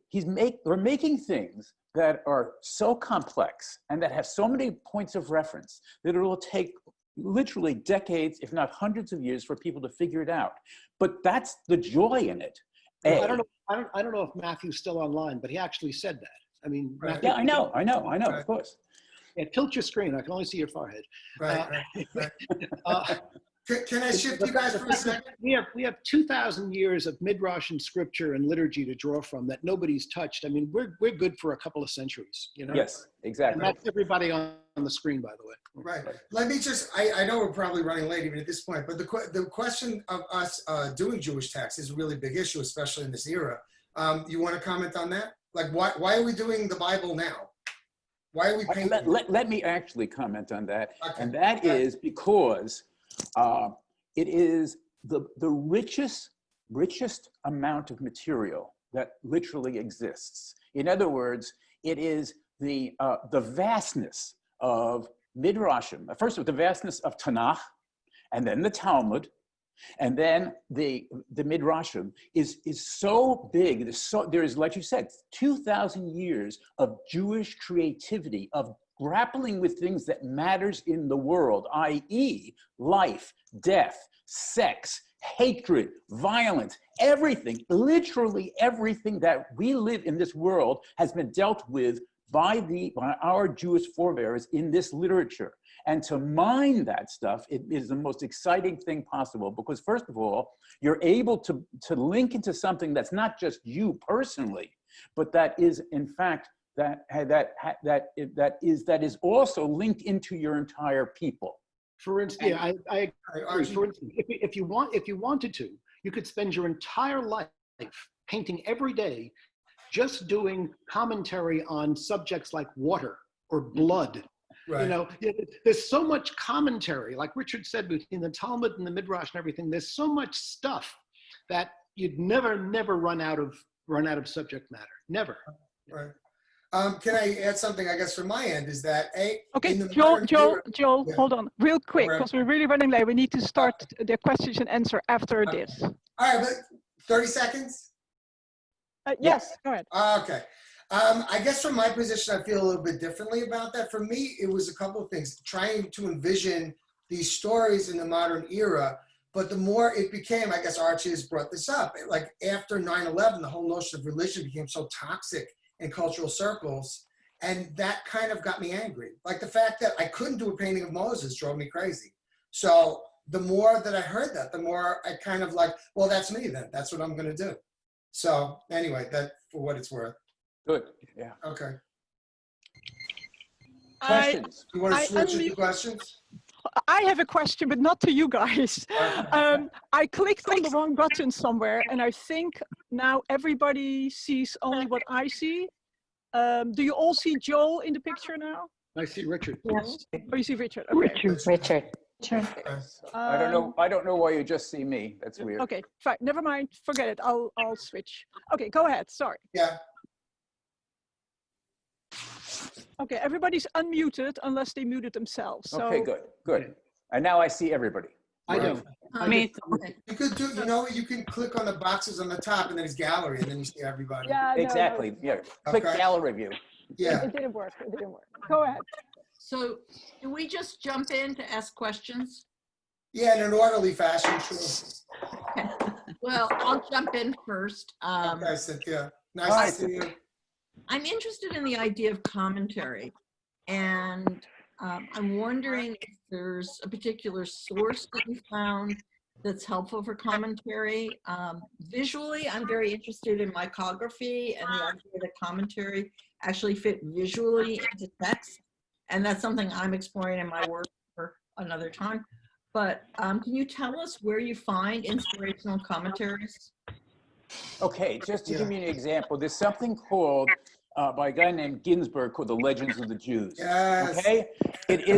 we're making things that are so complex and that have so many points of reference that it will take literally decades, if not hundreds of years, for people to figure it out. But that's the joy in it. Well, I don't know if Matthew's still online, but he actually said that. I mean, Matthew, yeah, I know, of course. Yeah, tilt your screen. I can only see your forehead. Can I shift you guys for a second? We have 2,000 years of midrash and scripture and liturgy to draw from that nobody's touched. I mean, we're good for a couple of centuries, you know? Yes, exactly. And that's everybody on the screen, by the way. Right. Let me just, I know we're probably running late even at this point, but the question of us doing Jewish texts is a really big issue, especially in this era. You want to comment on that? Like, why are we doing the Bible now? Why are we painting? Let me actually comment on that. Okay. And that is because it is the richest amount of material that literally exists. In other words, it is the vastness of Midrashim. First, the vastness of Tanakh, and then the Talmud, And then the Midrashim is so big. There is, like you said, 2,000 years of Jewish creativity, of grappling with things that matters in the world, i.e. life, death, sex, hatred, violence, everything, literally everything that we live in this world has been dealt with by our Jewish forebears in this literature. And to mine that stuff, it is the most exciting thing possible, because first of all, you're able to link into something that's not just you personally, but that is in fact that is also linked into your entire people. For instance, yeah, I agree. For instance, if you wanted to, you could spend your entire life painting every day, just doing commentary on subjects like water or blood. Right. You know, there's so much commentary, like Richard said, between the Talmud and the Midrash and everything. There's so much stuff that you'd never run out of subject matter. Never. Right. Can I add something? I guess from my end is that okay, Joel, yeah. Hold on, real quick, because we're really running late. We need to start the questions and answer after this. All right, but 30 seconds. Yes, go ahead. Okay. I guess from my position, I feel a little bit differently about that. For me, it was a couple of things, trying to envision these stories in the modern era. But the more it became, I guess Archie has brought this up, like after 9/11, the whole notion of religion became so toxic in cultural circles. And that kind of got me angry. Like the fact that I couldn't do a painting of Moses drove me crazy. So the more that I heard that, the more I kind of like, well, that's me then. That's what I'm going to do. So anyway, that for what it's worth. Good. Yeah. Okay. Questions? You want to switch to questions? I have a question, but not to you guys. I clicked on the wrong button somewhere, and I think now everybody sees only what I see. Do you all see Joel in the picture now? I see Richard. Yes. Oh, you see Richard. Okay. Richard. I don't know why you just see me. That's weird. Okay, fine. Never mind. Forget it. I'll switch. Okay, go ahead. Sorry. Yeah. Okay, everybody's unmuted unless they muted themselves. So. Okay, good. And now I see everybody. I don't. Me. You could do, you can click on the boxes on the top and then it's gallery and then you see everybody. Yeah, exactly. Yeah. Click gallery view. Yeah. It didn't work. Go ahead. So do we just jump in to ask questions? Yeah, in an orderly fashion, sure. Okay. Well, I'll jump in first. Okay, Cynthia. Nice to see you. I'm interested in the idea of commentary, and I'm wondering if there's a particular source that you found that's helpful for commentary. Visually, I'm very interested in mycography and the idea that commentary actually fit visually into text, and that's something I'm exploring in my work for another time. But can you tell us where you find inspirational commentaries? Okay, just to give you an example, there's something called by a guy named Ginsberg called The Legends of the Jews. Yes. Okay, it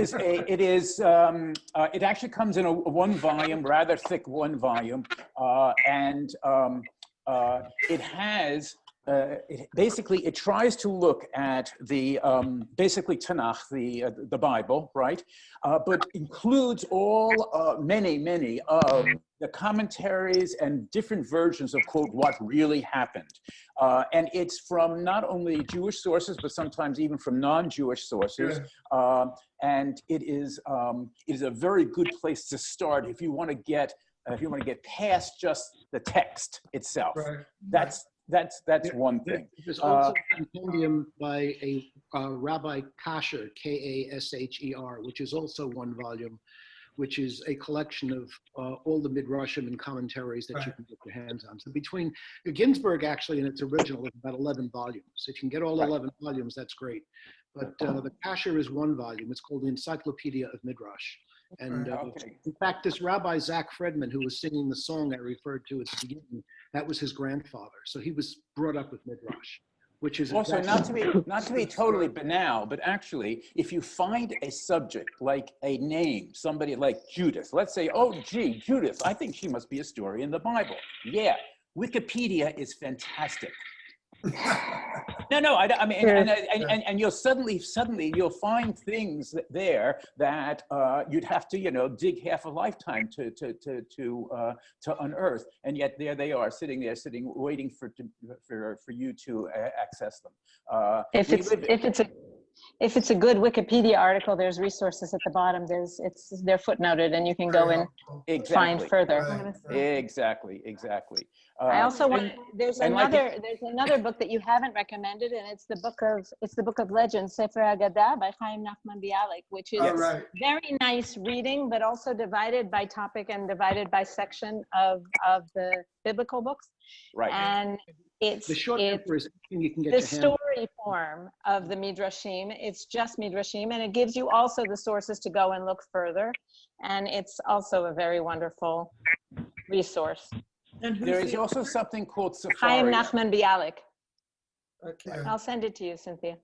actually comes in a one volume, rather thick one volume, and it has. It tries to look at the basically Tanakh, the Bible, right? But includes all many of the commentaries and different versions of quote what really happened, and it's from not only Jewish sources but sometimes even from non-Jewish sources, and it is a very good place to start if you want to get past just the text itself. Right. That's one thing. There's also a compendium by a Rabbi Kasher, Kasher, which is also one volume, which is a collection of all the midrashim and commentaries that you can get your hands on. So between Ginsberg, actually, in its original, is about 11 volumes. If you can get all 11 volumes, that's great. But the Kasher is one volume. It's called the Encyclopedia of Midrash. And in fact, this Rabbi Zach Fredman, who was singing the song I referred to at the beginning, that was his grandfather. So he was brought up with Midrash, which is also not to be totally banal, but actually, if you find a subject like a name, somebody like Judith, let's say, oh, gee, Judith, I think she must be a story in the Bible. Yeah, Wikipedia is fantastic. No, I mean, and you'll suddenly you'll find things there that you'd have to, you know, dig half a lifetime to unearth, and yet there they are, sitting waiting for you to access them. If it's a good Wikipedia article, there's resources at the bottom. They're footnoted, and you can go and find further. Exactly. I also want. There's another book that you haven't recommended, and it's the book of Legends, Sefer Haggadah by Hyams Bialik, which is very nice reading, but also divided by topic and divided by section of the biblical books. Right. And it's the short paper is you can get the your hand. story form of the Midrashim. It's just Midrashim, and it gives you also the sources to go and look further. And it's also a very wonderful resource. There is also something called Hyams Sefaria. Bialik. Okay. I'll send it to you, Cynthia.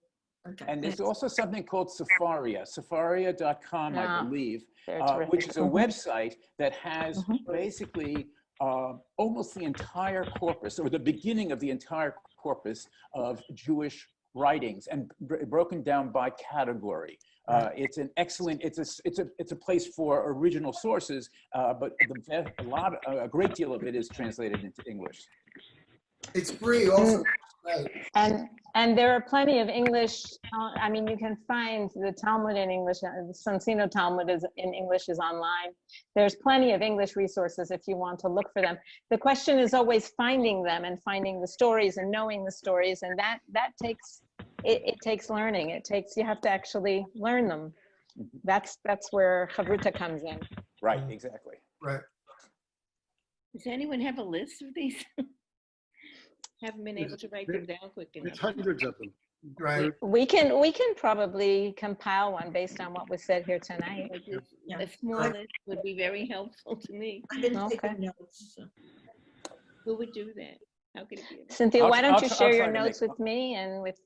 Okay. And there's also something called Sefaria, Sefaria.com, I believe, which is a website that has basically almost the entire corpus, or the beginning of the entire corpus of Jewish writings, and broken down by category. It's an excellent. It's a place for original sources, but a great deal of it is translated into English. It's free also. Right. And there are plenty of English. I mean, you can find the Talmud in English. The Sonsino Talmud in English is online. There's plenty of English resources if you want to look for them. The question is always finding them and finding the stories and knowing the stories, and that takes it takes learning. You have to actually learn them. That's where Chavruta comes in. Right. Exactly. Right. Does anyone have a list of these? Haven't been able to write them down quick enough. There's hundreds of them. Right. We can probably compile one based on what was said here tonight. A small list would be very helpful to me. I've been Okay. taking notes. So. Who would do that? How could it be? Cynthia, why don't you I'll share try your to notes make- with me and with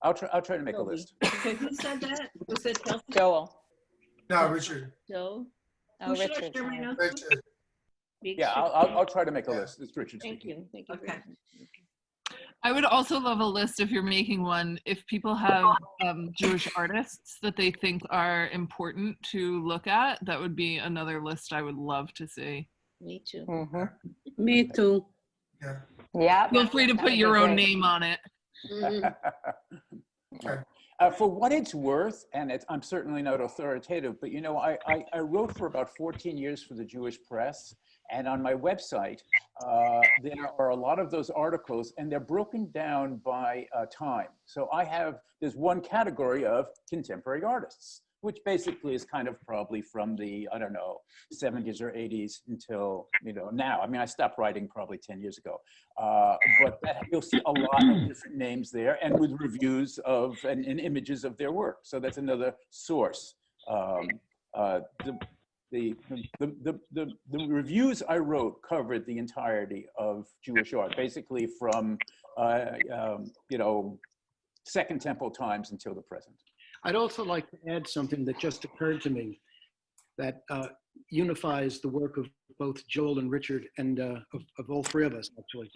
I'll try to make a list. Okay, who said that? Who said Kelsey? Joel? No, Richard. So, Oh, Who should I Richard. share my sorry. notes with? Richard. big Yeah, ship- I'll try to make a list. It's Richard Thank speaking. you. Thank you. Okay. very much. I would also love a list if you're making one, if people have Jewish artists that they think are important to look at. That would be another list I would love to see. Me too. Me too. Yeah. Yeah. Feel free to put your own name on it. For what it's worth, and I'm certainly not authoritative, but you know, I wrote for about 14 years for the Jewish press, and on my website, there are a lot of those articles, and they're broken down by time. So there's one category of contemporary artists, which basically is kind of probably from the, I don't know, 70s or 80s until, you know, now. I mean, I stopped writing probably 10 years ago. But you'll see a lot of different names there, and with reviews of and images of their work. So that's another source. The reviews I wrote covered the entirety of Jewish art, basically from, you know, Second Temple times until the present. I'd also like to add something that just occurred to me that unifies the work of both Joel and Richard, and of all three of us, actually.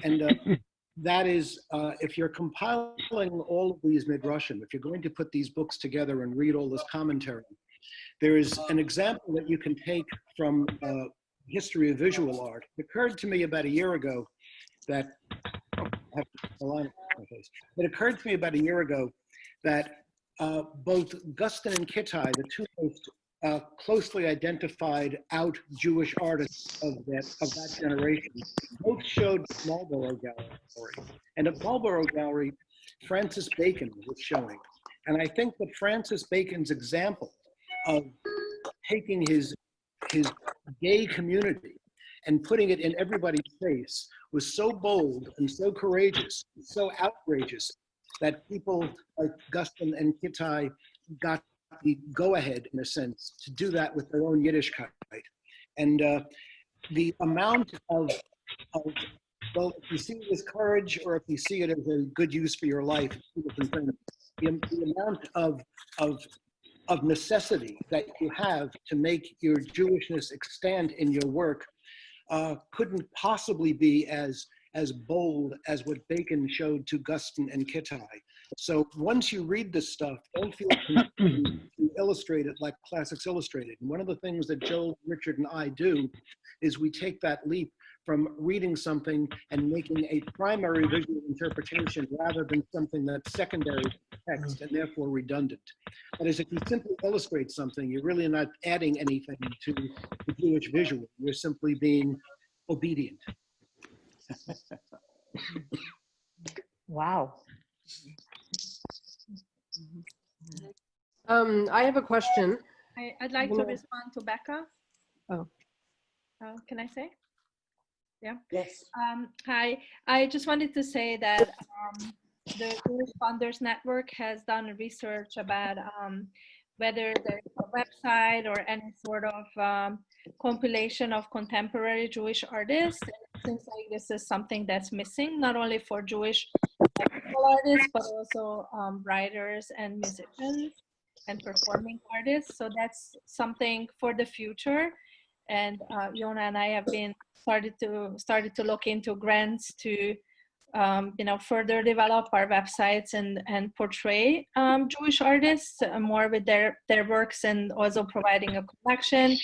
And that is, if you're compiling all of these midrashim, if you're going to put these books together and read all this commentary, there is an example that you can take from history of visual art. It occurred to me about a year ago that, both Guston and Kittai, the two most closely identified out Jewish artists of that generation, both showed Marlborough Gallery. And at Marlborough Gallery, Francis Bacon was showing. And I think that Francis Bacon's example of taking his gay community and putting it in everybody's face was so bold and so courageous, so outrageous, that people like Guston and Kittai got the go-ahead, in a sense, to do that with their own Yiddishkeit. And the amount of, well, if you see it as courage or if you see it as a good use for your life, the amount of necessity that you have to make your Jewishness extant in your work couldn't possibly be as as bold as what Bacon showed to Guston and Kittai. So once you read this stuff, don't feel constrained to illustrate it like Classics Illustrated. And one of the things that Joel, Richard, and I do is we take that leap from reading something and making a primary visual interpretation rather than something that's secondary text and therefore redundant. That is, if you simply illustrate something, you're really not adding anything to the Jewish visual. You're simply being obedient. Wow. I have a question. I'd like to respond to Becca. Oh. Can I say? Yeah. Yes. Hi. I just wanted to say that the Jewish Funders Network has done research about whether there's a website or any sort of compilation of contemporary Jewish artists. It seems like this is something that's missing, not only for Jewish technical artists, but also writers and musicians and performing artists. So that's something for the future. And Yona and I have been started to look into grants to further develop our websites and portray Jewish artists more with their works, and also providing a collection.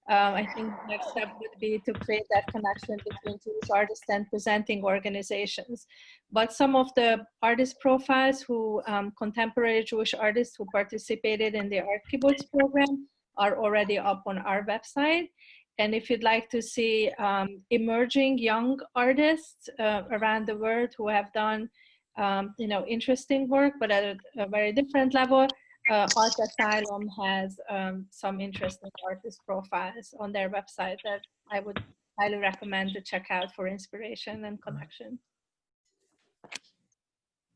I think the next step would be to create that connection between Jewish artists and presenting organizations. But some of the artist profiles who, contemporary Jewish artists who participated in the Art Kibbutz program are already up on our website. And if you'd like to see emerging young artists around the world who have done, interesting work, but at a very different level, Art Asylum has some interesting artist profiles on their website that I would highly recommend to check out for inspiration and connection.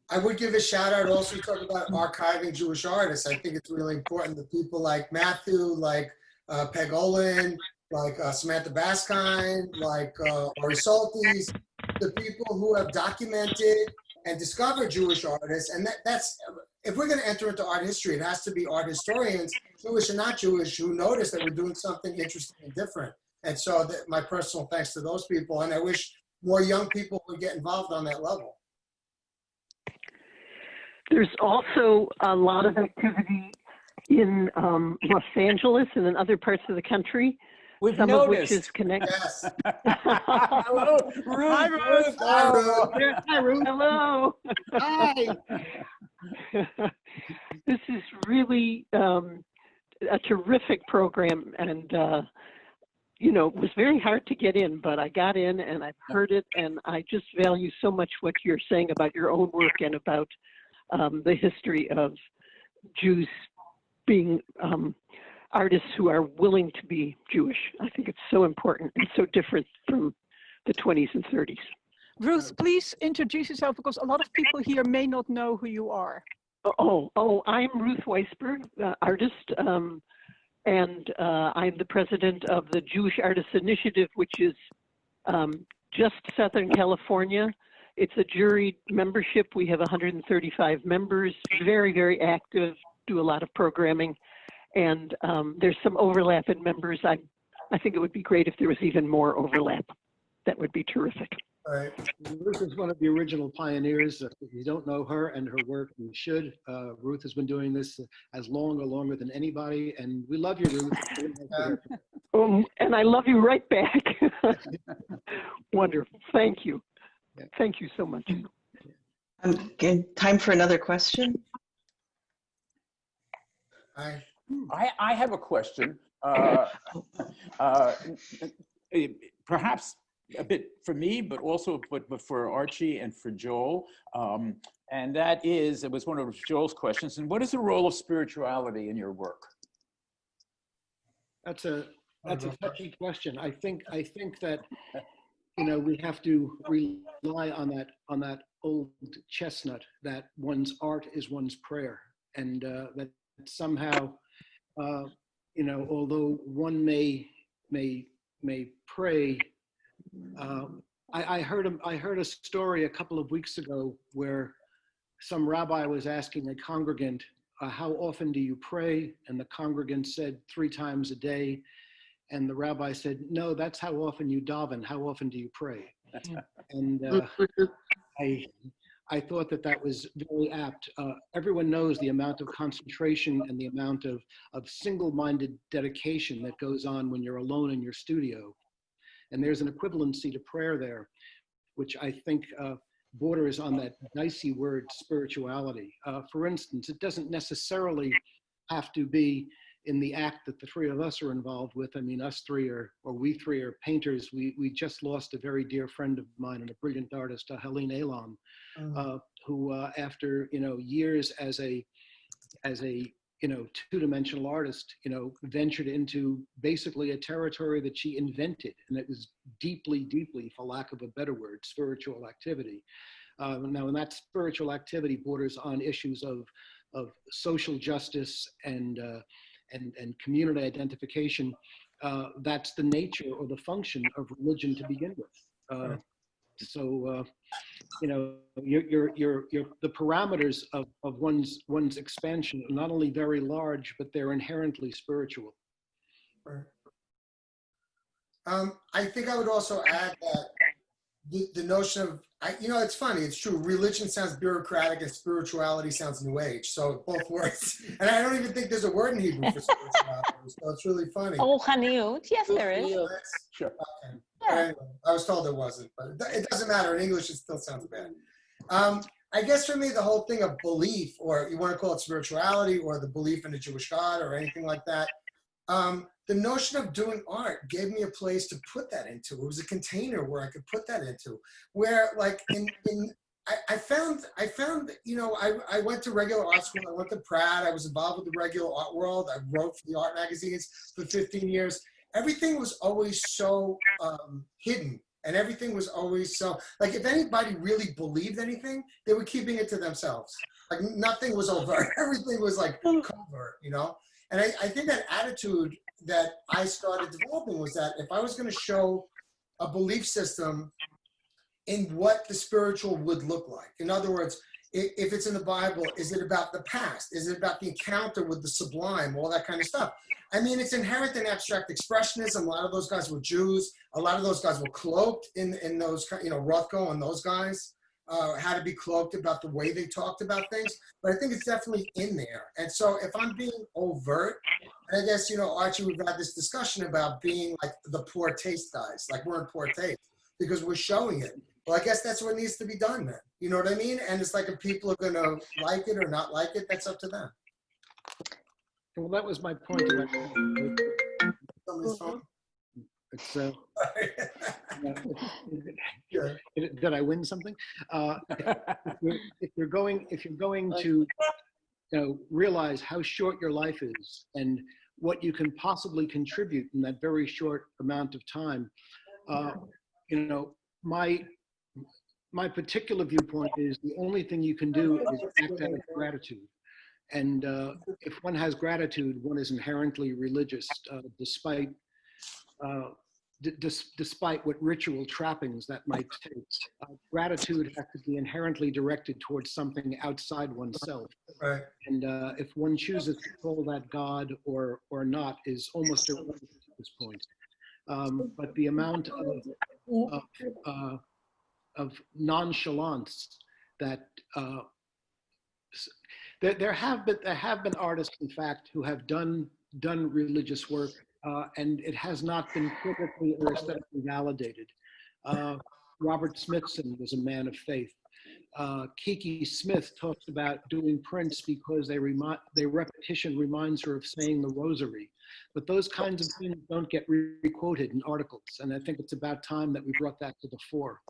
I would give a shout out also, talk about archiving Jewish artists. I think it's really important that people like Matthew, like Peg Olin, like Samantha Baskine, like Ori Soltis, the people who have documented and discovered Jewish artists. And that's, if we're going to enter into art history, it has to be art historians, Jewish and not Jewish, who notice that we're doing something interesting and different. And so my personal thanks to those people. And I wish more young people would get involved on that level. There's also a lot of activity in Los Angeles and in other parts of the country. We've some noticed. of which is connected. Yes. Hello, Ruth. Hi, Ruth. Hi, Ruth. Hi, Ruth. Hello. Hi. This is really a terrific program, and it was very hard to get in, but I got in and I've heard it, and I just value so much what you're saying about your own work and about the history of Jews being artists who are willing to be Jewish. I think it's so important and so different from the 20s and 30s. Ruth, please introduce yourself, because a lot of people here may not know who you are. I'm Ruth Weisberg, artist, and I'm the president of the Jewish Artists Initiative, which is just Southern California. It's a juried membership. We have 135 members, very, very active, do a lot of programming. And there's some overlap in members. I think it would be great if there was even more overlap. That would be terrific. All right. Ruth is one of the original pioneers. If you don't know her and her work, you should. Ruth has been doing this as long or longer than anybody, and we love you, Ruth. And I love you right back. Wonderful. Thank you. Thank you so much. Okay, time for another question. Hi. I have a question, perhaps a bit for me, but also but for Archie and for Joel. And that is, it was one of Joel's questions. And what is the role of spirituality in your work? That's a touchy question. I think that we have to rely on that old chestnut that one's art is one's prayer, and that somehow. Although one may pray, I heard a story a couple of weeks ago where some rabbi was asking a congregant, how often do you pray? And the congregant said 3 times a day. And the rabbi said, no, that's how often you daven. How often do you pray? And I thought that that was very apt. Everyone knows the amount of concentration and the amount of single-minded dedication that goes on when you're alone in your studio. And there's an equivalency to prayer there, which I think borders on that dicey word spirituality. For instance, it doesn't necessarily have to be in the act that the three of us are involved with. I mean, us three are, or we three are painters. We just lost a very dear friend of mine and a brilliant artist, Helene Elam, who after, years as a two-dimensional artist, ventured into basically a territory that she invented. And it was deeply, deeply, for lack of a better word, spiritual activity. Now, when that spiritual activity borders on issues of social justice and community identification, that's the nature or the function of religion to begin with. The parameters of one's expansion are not only very large, but they're inherently spiritual. I think I would also add that the notion of, it's funny, it's true. Religion sounds bureaucratic and spirituality sounds new age. So both words. And I don't even think there's a word in Hebrew for spirituality. So it's really funny. Oh, Ruchaniut. Yes, there is. Sure. Okay. Yeah. Anyway, I was told there wasn't, but it doesn't matter. In English, it still sounds bad. I guess for me, the whole thing of belief, or you want to call it spirituality, or the belief in a Jewish God, or anything like that, the notion of doing art gave me a place to put that into. It was a container where I could put that into. Where, like, I found, I went to regular art school. I went to Pratt. I was involved with the regular art world. I wrote for the art magazines for 15 years. Everything was always so hidden. And everything was always so, like, if anybody really believed anything, they were keeping it to themselves. Like, nothing was overt. Everything was, like, covert, And I think that attitude that I started developing was that if I was going to show a belief system in what the spiritual would look like, in other words, if it's in the Bible, is it about the past? Is it about the encounter with the sublime, all that kind of stuff? I mean, it's inherent in abstract expressionism. A lot of those guys were Jews. A lot of those guys were cloaked in those, Rothko and those guys had to be cloaked about the way they talked about things. But I think it's definitely in there. And so if I'm being overt, and I guess, Archie, we've had this discussion about being like the poor taste guys, like we're in poor taste because we're showing it. Well, I guess that's what needs to be done then. You know what I mean? And it's like if people are going to like it or not like it, that's up to them. Well, that was my point. It's, did I win something? If you're going to realize how short your life is and what you can possibly contribute in that very short amount of time, my particular viewpoint is the only thing you can do is act out of gratitude. And if one has gratitude, one is inherently religious, despite what ritual trappings that might take. Gratitude has to be inherently directed towards something outside oneself. Right. And if one chooses to call that God or not is almost irrelevant at this point. But the amount of nonchalance that there have been artists, in fact, who have done religious work, and it has not been critically or aesthetically validated. Robert Smithson was a man of faith. Kiki Smith talks about doing prints because their repetition reminds her of saying the rosary. But those kinds of things don't get re-quoted in articles, and I think it's about time that we brought that to the fore.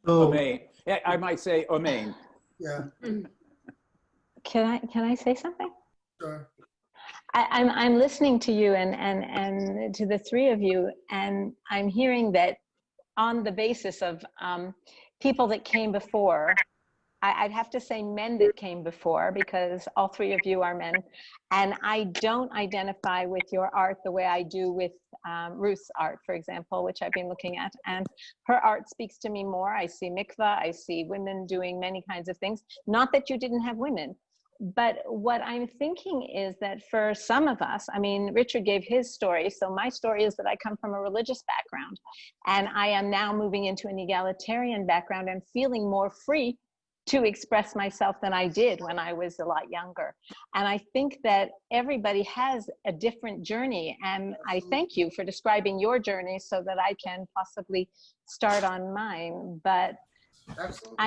Amen. Yeah, I might say amen. Yeah. Can I say something? Sure. I'm listening to you and to the three of you, and I'm hearing that on the basis of people that came before, I'd have to say men that came before, because all three of you are men, and I don't identify with your art the way I do with Ruth's art, for example, which I've been looking at, and her art speaks to me more. I see mikvah, I see women doing many kinds of things. Not that you didn't have women, But what I'm thinking is that for some of us, I mean, Richard gave his story. So my story is that I come from a religious background, and I am now moving into an egalitarian background and feeling more free to express myself than I did when I was a lot younger. And I think that everybody has a different journey. And I thank you for describing your journey so that I can possibly start on mine. But Absolutely.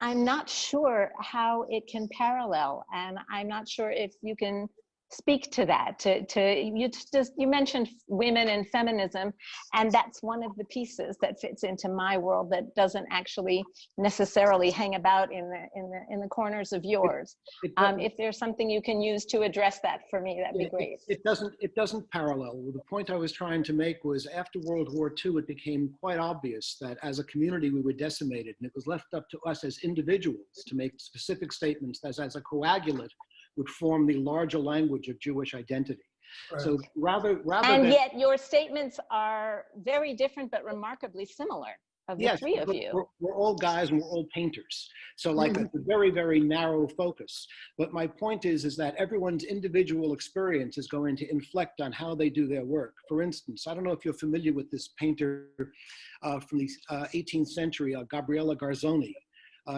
I'm not sure how it can parallel, and I'm not sure if you can speak to that. You mentioned women and feminism, and that's one of the pieces that fits into my world that doesn't actually necessarily hang about in the corners of yours. If there's something you can use to address that for me, that'd be great. It doesn't parallel. The point I was trying to make was after World War II, it became quite obvious that as a community we were decimated, and it was left up to us as individuals to make specific statements as a coagulant would form the larger language of Jewish identity. Right. So rather and than, yet your statements are very different but remarkably similar of the yes, three of you. We're all guys and we're all painters. So like a very, very narrow focus. But my point is that everyone's individual experience is going to inflect on how they do their work. For instance, I don't know if you're familiar with this painter from the 18th century, Gabriella Garzoni.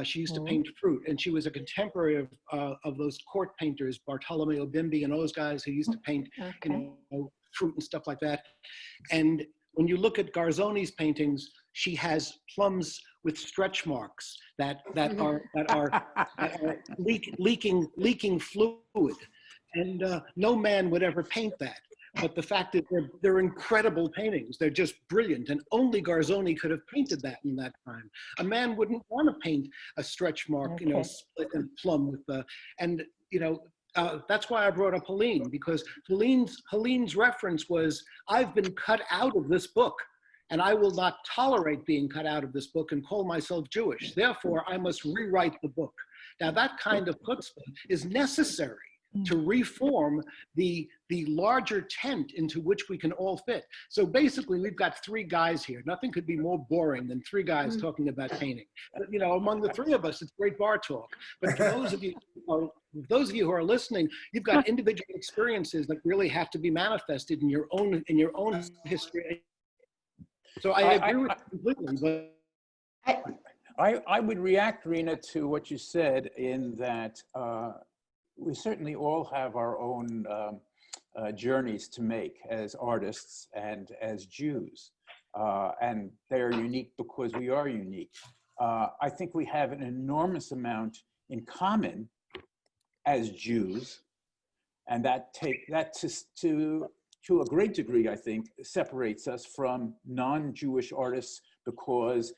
She used to paint fruit, and she was a contemporary of those court painters, Bartolomeo Bimbi and those guys who used to paint fruit and stuff like that. And when you look at Garzoni's paintings, she has plums with stretch marks that are leaking fluid, and no man would ever paint that. But the fact that they're incredible paintings, they're just brilliant, and only Garzoni could have painted that in that time. A man wouldn't want to paint a stretch mark, split and plum with the, and that's why I brought up Helene, because Helene's reference was, I've been cut out of this book, and I will not tolerate being cut out of this book and call myself Jewish. Therefore, I must rewrite the book. Now, that kind of chutzpah is necessary to reform the larger tent into which we can all fit. So basically, we've got three guys here. Nothing could be more boring than three guys talking about painting. But, among the three of us, it's great bar talk. But for those of you who are listening, you've got individual experiences that really have to be manifested in your own history. So I agree with you completely. But I would react, Rena, to what you said in that we certainly all have our own journeys to make as artists and as Jews. And they're unique because we are unique. I think we have an enormous amount in common as Jews. And that to a great degree, I think, separates us from non-Jewish artists, because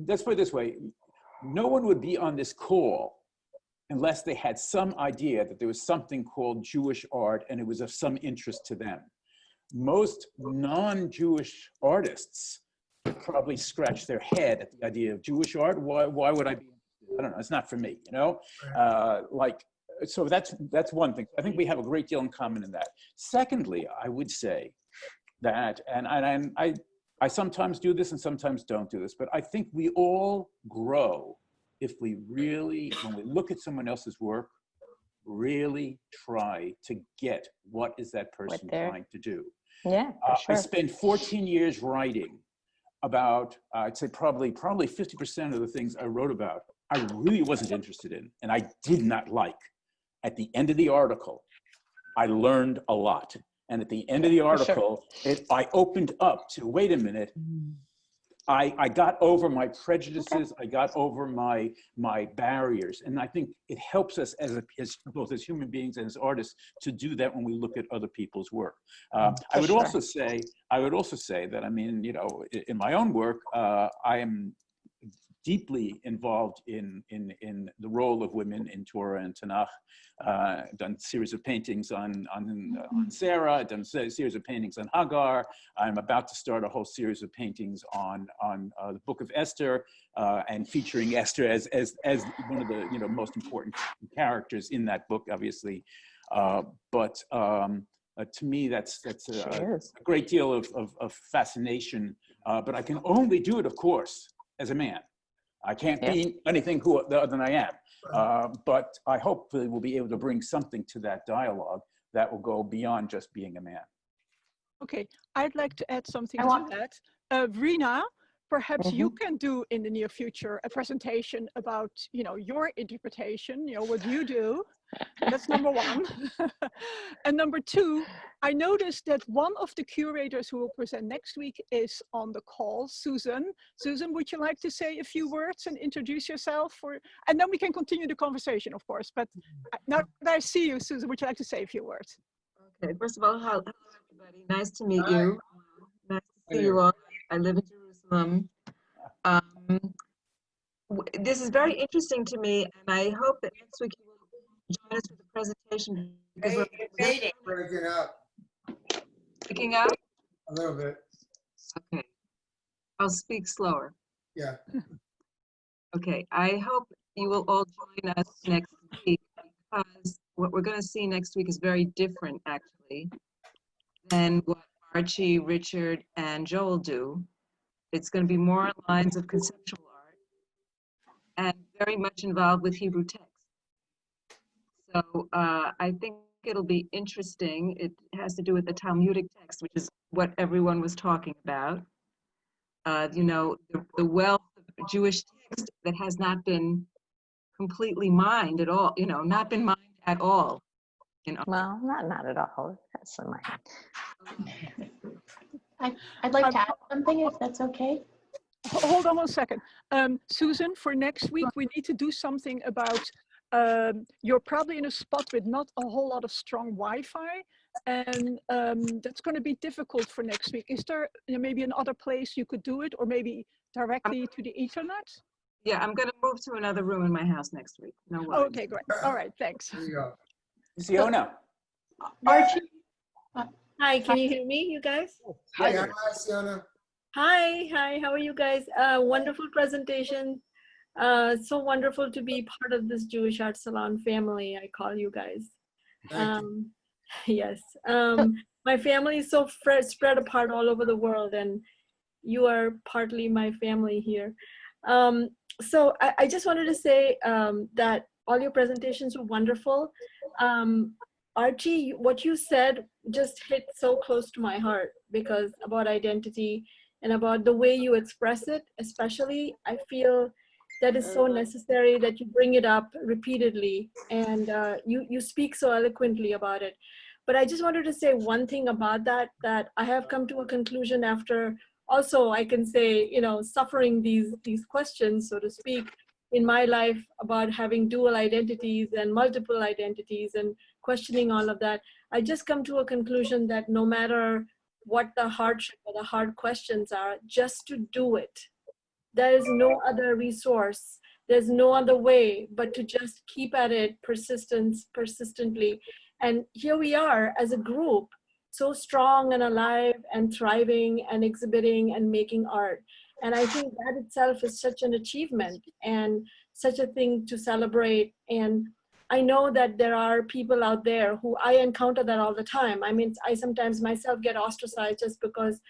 let's put it this way, no one would be on this call unless they had some idea that there was something called Jewish art and it was of some interest to them. Most non-Jewish artists probably scratch their head at the idea of Jewish art. Why would I be? I don't know, it's not for me, so that's one thing. I think we have a great deal in common in that. Secondly, I would say that, and I sometimes do this and sometimes don't do this, but I think we all grow if we really, when we look at someone else's work, really try to get what is that person trying to do. Yeah, for sure. I spent 14 years writing about, I'd say probably 50% of the things I wrote about, I really wasn't interested in, and I did not like. At the end of the article, I learned a lot. And at the end of the article, I opened up to, wait a minute, I got over my prejudices, I got over my barriers. And I think it helps us as both as human beings and as artists to do that when we look at other people's work. I would also say that, I mean, in my own work, I am deeply involved in the role of women in Torah and Tanakh. I've done a series of paintings on Sarah. I've done a series of paintings on Hagar. I'm about to start a whole series of paintings on the Book of Esther, and featuring Esther as one of the most important characters in that book, obviously. But to me, that's a great deal of fascination. But I can only do it, of course, as a man. I can't be anything other than I am. But I hopefully will be able to bring something to that dialogue that will go beyond just being a man. Okay, I'd like to add something to that. Rina, perhaps you can do in the near future a presentation about, your interpretation, what you do. That's number one. And number two, I noticed that one of the curators who will present next week is on the call, Susan. Susan, would you like to say a few words and introduce yourself? And then we can continue the conversation, of course. But now that I see you, Susan, would you like to say a few words? Okay, first of all, hello everybody. Nice to meet you. Nice to see you all. I live in Jerusalem. This is very interesting to me, and I hope that next week you will join us for the presentation. Because we're breaking up. Picking up? A little bit. Okay. I'll speak slower. Yeah. Okay. I hope you will all join us next week, because what we're going to see next week is very different, actually, than what Archie, Richard, and Joel do. It's going to be more on lines of conceptual art and very much involved with Hebrew text. So I think it'll be interesting. It has to do with the Talmudic text, which is what everyone was talking about. The wealth of Jewish text that has not been completely mined at all, not been mined at all. Well, not at all. That's in my I'd like to add something, if that's okay. Hold on one second. Susan, for next week, we need to do something about, you're probably in a spot with not a whole lot of strong Wi-Fi, and that's going to be difficult for next week. Is there maybe another place you could do it, or maybe directly to the Ethernet? Yeah, I'm going to move to another room in my house next week. No worries. Okay, great. All right, thanks. There you go. Yona. Archie. Hi, can you hear me, you guys? Hi, Yona. Hi, how are you guys? Wonderful presentation. So wonderful to be part of this Jewish Art Salon family, I call you guys. Yes. My family is so spread apart all over the world, and you are partly my family here. So I just wanted to say that all your presentations were wonderful. Archie, what you said just hit so close to my heart, because about identity and about the way you express it, especially, I feel that is so necessary that you bring it up repeatedly, and you speak so eloquently about it. But I just wanted to say one thing about that I have come to a conclusion after also, I can say, suffering these questions, so to speak, in my life about having dual identities and multiple identities and questioning all of that. I just come to a conclusion that no matter what the hardship or the hard questions are, just to do it. There is no other resource. There's no other way but to just keep at it persistently. And here we are as a group, so strong and alive and thriving and exhibiting and making art. And I think that itself is such an achievement and such a thing to celebrate. And I know that there are people out there who I encounter that all the time. I mean, I sometimes myself get ostracized just because,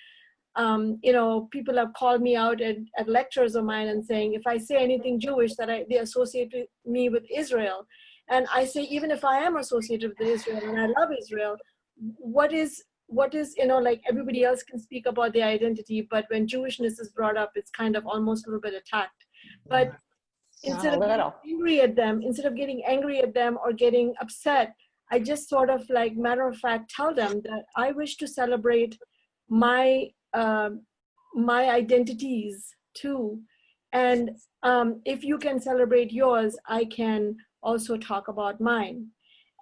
people have called me out at lectures of mine and saying, if I say anything Jewish, that they associate me with Israel. And I say, even if I am associated with Israel and I love Israel, what is, like everybody else can speak about their identity, but when Jewishness is brought up, it's kind of almost a little bit attacked. But instead of getting angry at them or getting upset, I just sort of like matter of fact tell them that I wish to celebrate my identities too. And if you can celebrate yours, I can also talk about mine.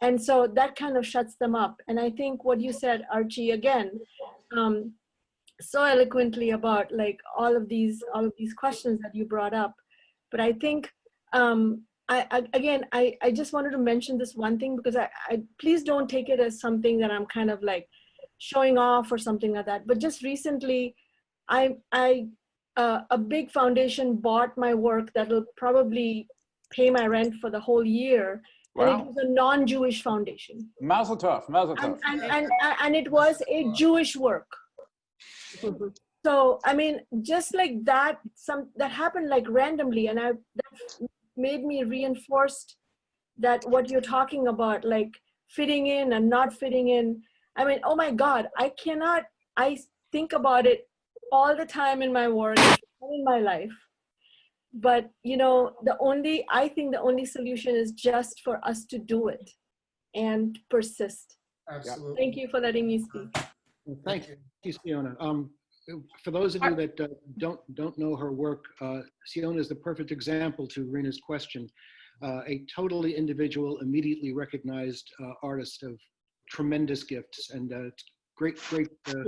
And so that kind of shuts them up. And I think what you said, Archie, again, so eloquently about like all of these questions that you brought up. But I think, I just wanted to mention this one thing, because I please don't take it as something that I'm kind of like showing off or something like that. But just recently, a big foundation bought my work that will probably pay my rent for the whole year. Wow. And it was a non-Jewish foundation. Mazel tov, mazel tov. And it was a Jewish work. So, I mean, just like that, that happened like randomly, and that made me reinforced that what you're talking about, like fitting in and not fitting in. I mean, oh my God, I think about it all the time in my work, in my life. But, you know, I think the only solution is just for us to do it and persist. Absolutely. Thank you for letting me speak. Well, thank you, Siona. For those of you that don't know her work, Siona is the perfect example to Rena's question. A totally individual, immediately recognized artist of tremendous gifts, and great to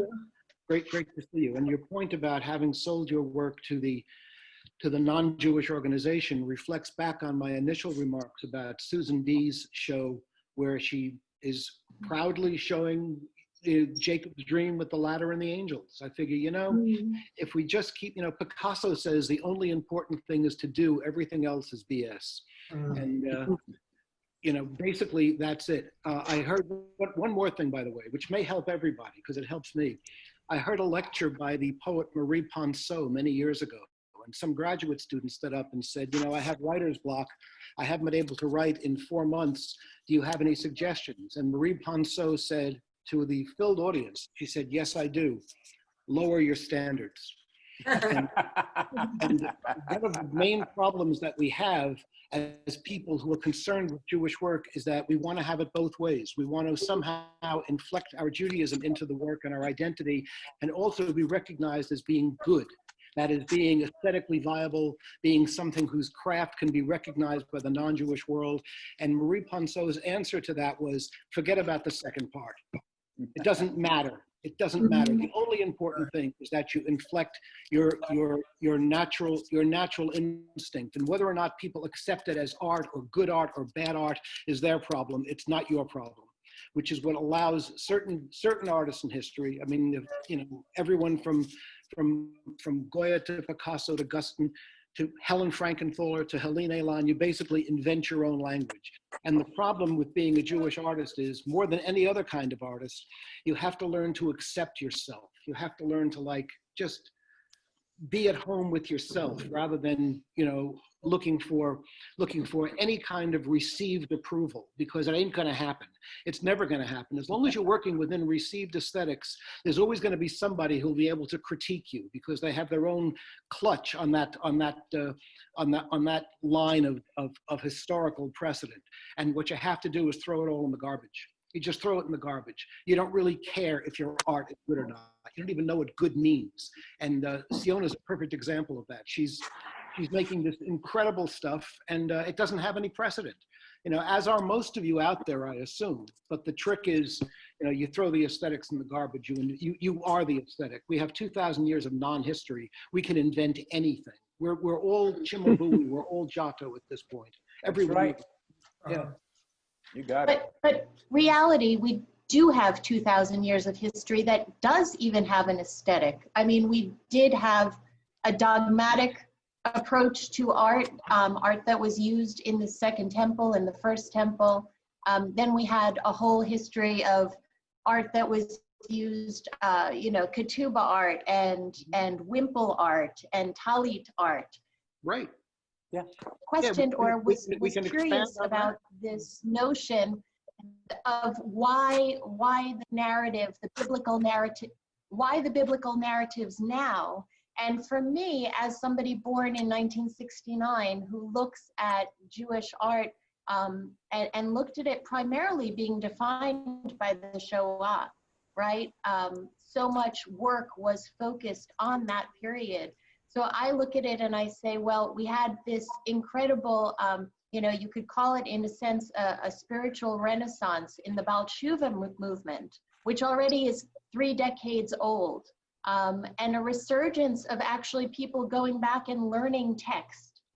see you. And your point about having sold your work to the non-Jewish organization reflects back on my initial remarks about Susan Dee's show, where she is proudly showing Jacob's dream with the ladder and the angels. I figure, you know, if we just keep, you know, Picasso says the only important thing is to do, everything else is BS. And, you know, basically that's it. I heard one more thing, by the way, which may help everybody because it helps me. I heard a lecture by the poet Marie Ponceau many years ago, and some graduate students stood up and said, you know, I have writer's block. I haven't been able to write in 4 months. Do you have any suggestions? And Marie Ponceau said to the filled audience, she said, yes, I do. Lower your standards. And one of the main problems that we have as people who are concerned with Jewish work is that we want to have it both ways. We want to somehow inflect our Judaism into the work and our identity, and also be recognized as being good. That is, being aesthetically viable, being something whose craft can be recognized by the non-Jewish world. And Marie Ponceau's answer to that was, forget about the second part. It doesn't matter. It doesn't matter. The only important thing is that you inflect your natural instinct, and whether or not people accept it as art or good art or bad art is their problem. It's not your problem, which is what allows certain artists in history. I mean, you know, everyone from Goya to Picasso to Guston to Helen Frankenthaler to Helene Elan, you basically invent your own language. And the problem with being a Jewish artist is, more than any other kind of artist, you have to learn to accept yourself. You have to learn to, like, just be at home with yourself, rather than, you know, looking for any kind of received approval, because it ain't going to happen. It's never going to happen. As long as you're working within received aesthetics, there's always going to be somebody who'll be able to critique you, because they have their own clutch on that line of historical precedent. And what you have to do is throw it all in the garbage. You just throw it in the garbage. You don't really care if your art is good or not. You don't even know what good means. And Siona is a perfect example of that. She's making this incredible stuff, and it doesn't have any precedent. You know, as are most of you out there, I assume. But the trick is, you know, you throw the aesthetics in the garbage. You are the aesthetic. We have 2,000 years of non-history. We can invent anything. We're all Cimabue. We're all Giotto at this point. Everyone. Right. Yeah. You got it. But reality, we do have 2,000 years of history that does even have an aesthetic. I mean, we did have a dogmatic approach to art, art that was used in the Second Temple and the First Temple. Then we had a whole history of art that was used, you know, Ketubah art and Wimple art and Talit art. Right. Yeah. Questioned or was curious about that. This notion of why the narrative, the biblical narrative, why the biblical narratives now. And for me, as somebody born in 1969 who looks at Jewish art and looked at it primarily being defined by the Shoah, right? So much work was focused on that period. So I look at it and I say, well, we had this incredible, you know, you could call it in a sense a spiritual renaissance in the Baal Teshuva movement, which already is 3 decades old. And a resurgence of actually people going back and learning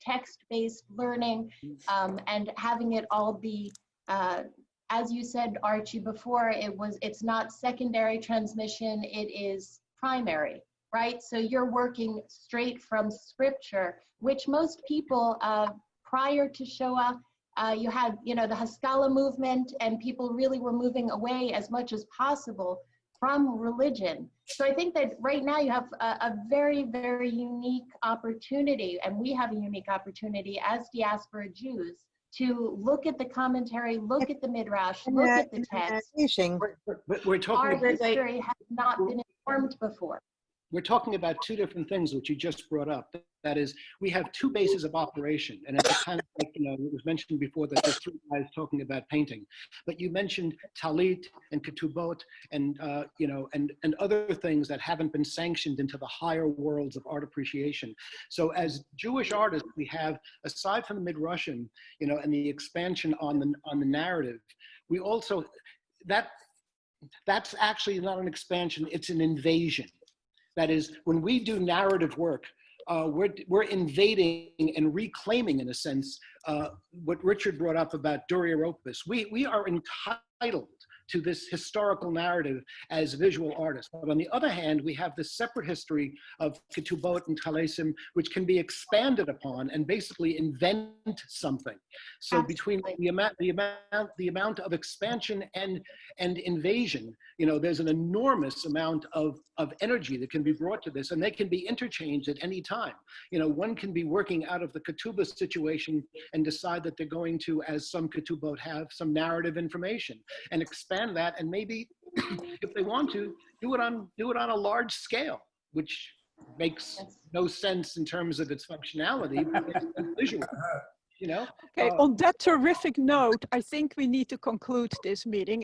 text-based learning, and having it all be, as you said, Archie, before, it's not secondary transmission, it is primary, right? So you're working straight from scripture, which most people prior to Shoah, you had, you know, the Haskalah movement, and people really were moving away as much as possible from religion. So I think that right now you have a very, very unique opportunity, and we have a unique opportunity as diaspora Jews to look at the commentary, look at the Midrash, look at the text. But we're talking Our about, history has not been informed before. we're talking about two different things which you just brought up. That is, we have two bases of operation, and it's kind of like, you know, it was mentioned before that there's three guys talking about painting, but you mentioned talit and ketubot and you know, and other things that haven't been sanctioned into the higher worlds of art appreciation. So as Jewish artists, we have, aside from the Midrashim, you know, and the expansion on the narrative, we also, that's actually not an expansion, it's an invasion. That is, when we do narrative work, we're invading and reclaiming, in a sense, what Richard brought up about Dura Europos. We are entitled to this historical narrative as visual artists. But on the other hand, we have this separate history of ketubot and talesim, which can be expanded upon and basically invent something. So between the amount of expansion and invasion, you know, there's an enormous amount of energy that can be brought to this, and they can be interchanged at any time. You know, one can be working out of the ketubah situation and decide that they're going to, as some ketubot have, some narrative information, and expand that, and maybe if they want to do it on a large scale, which makes no sense in terms of its functionality, but it's visual, you know. Okay, on that terrific note, I think we need to conclude this meeting.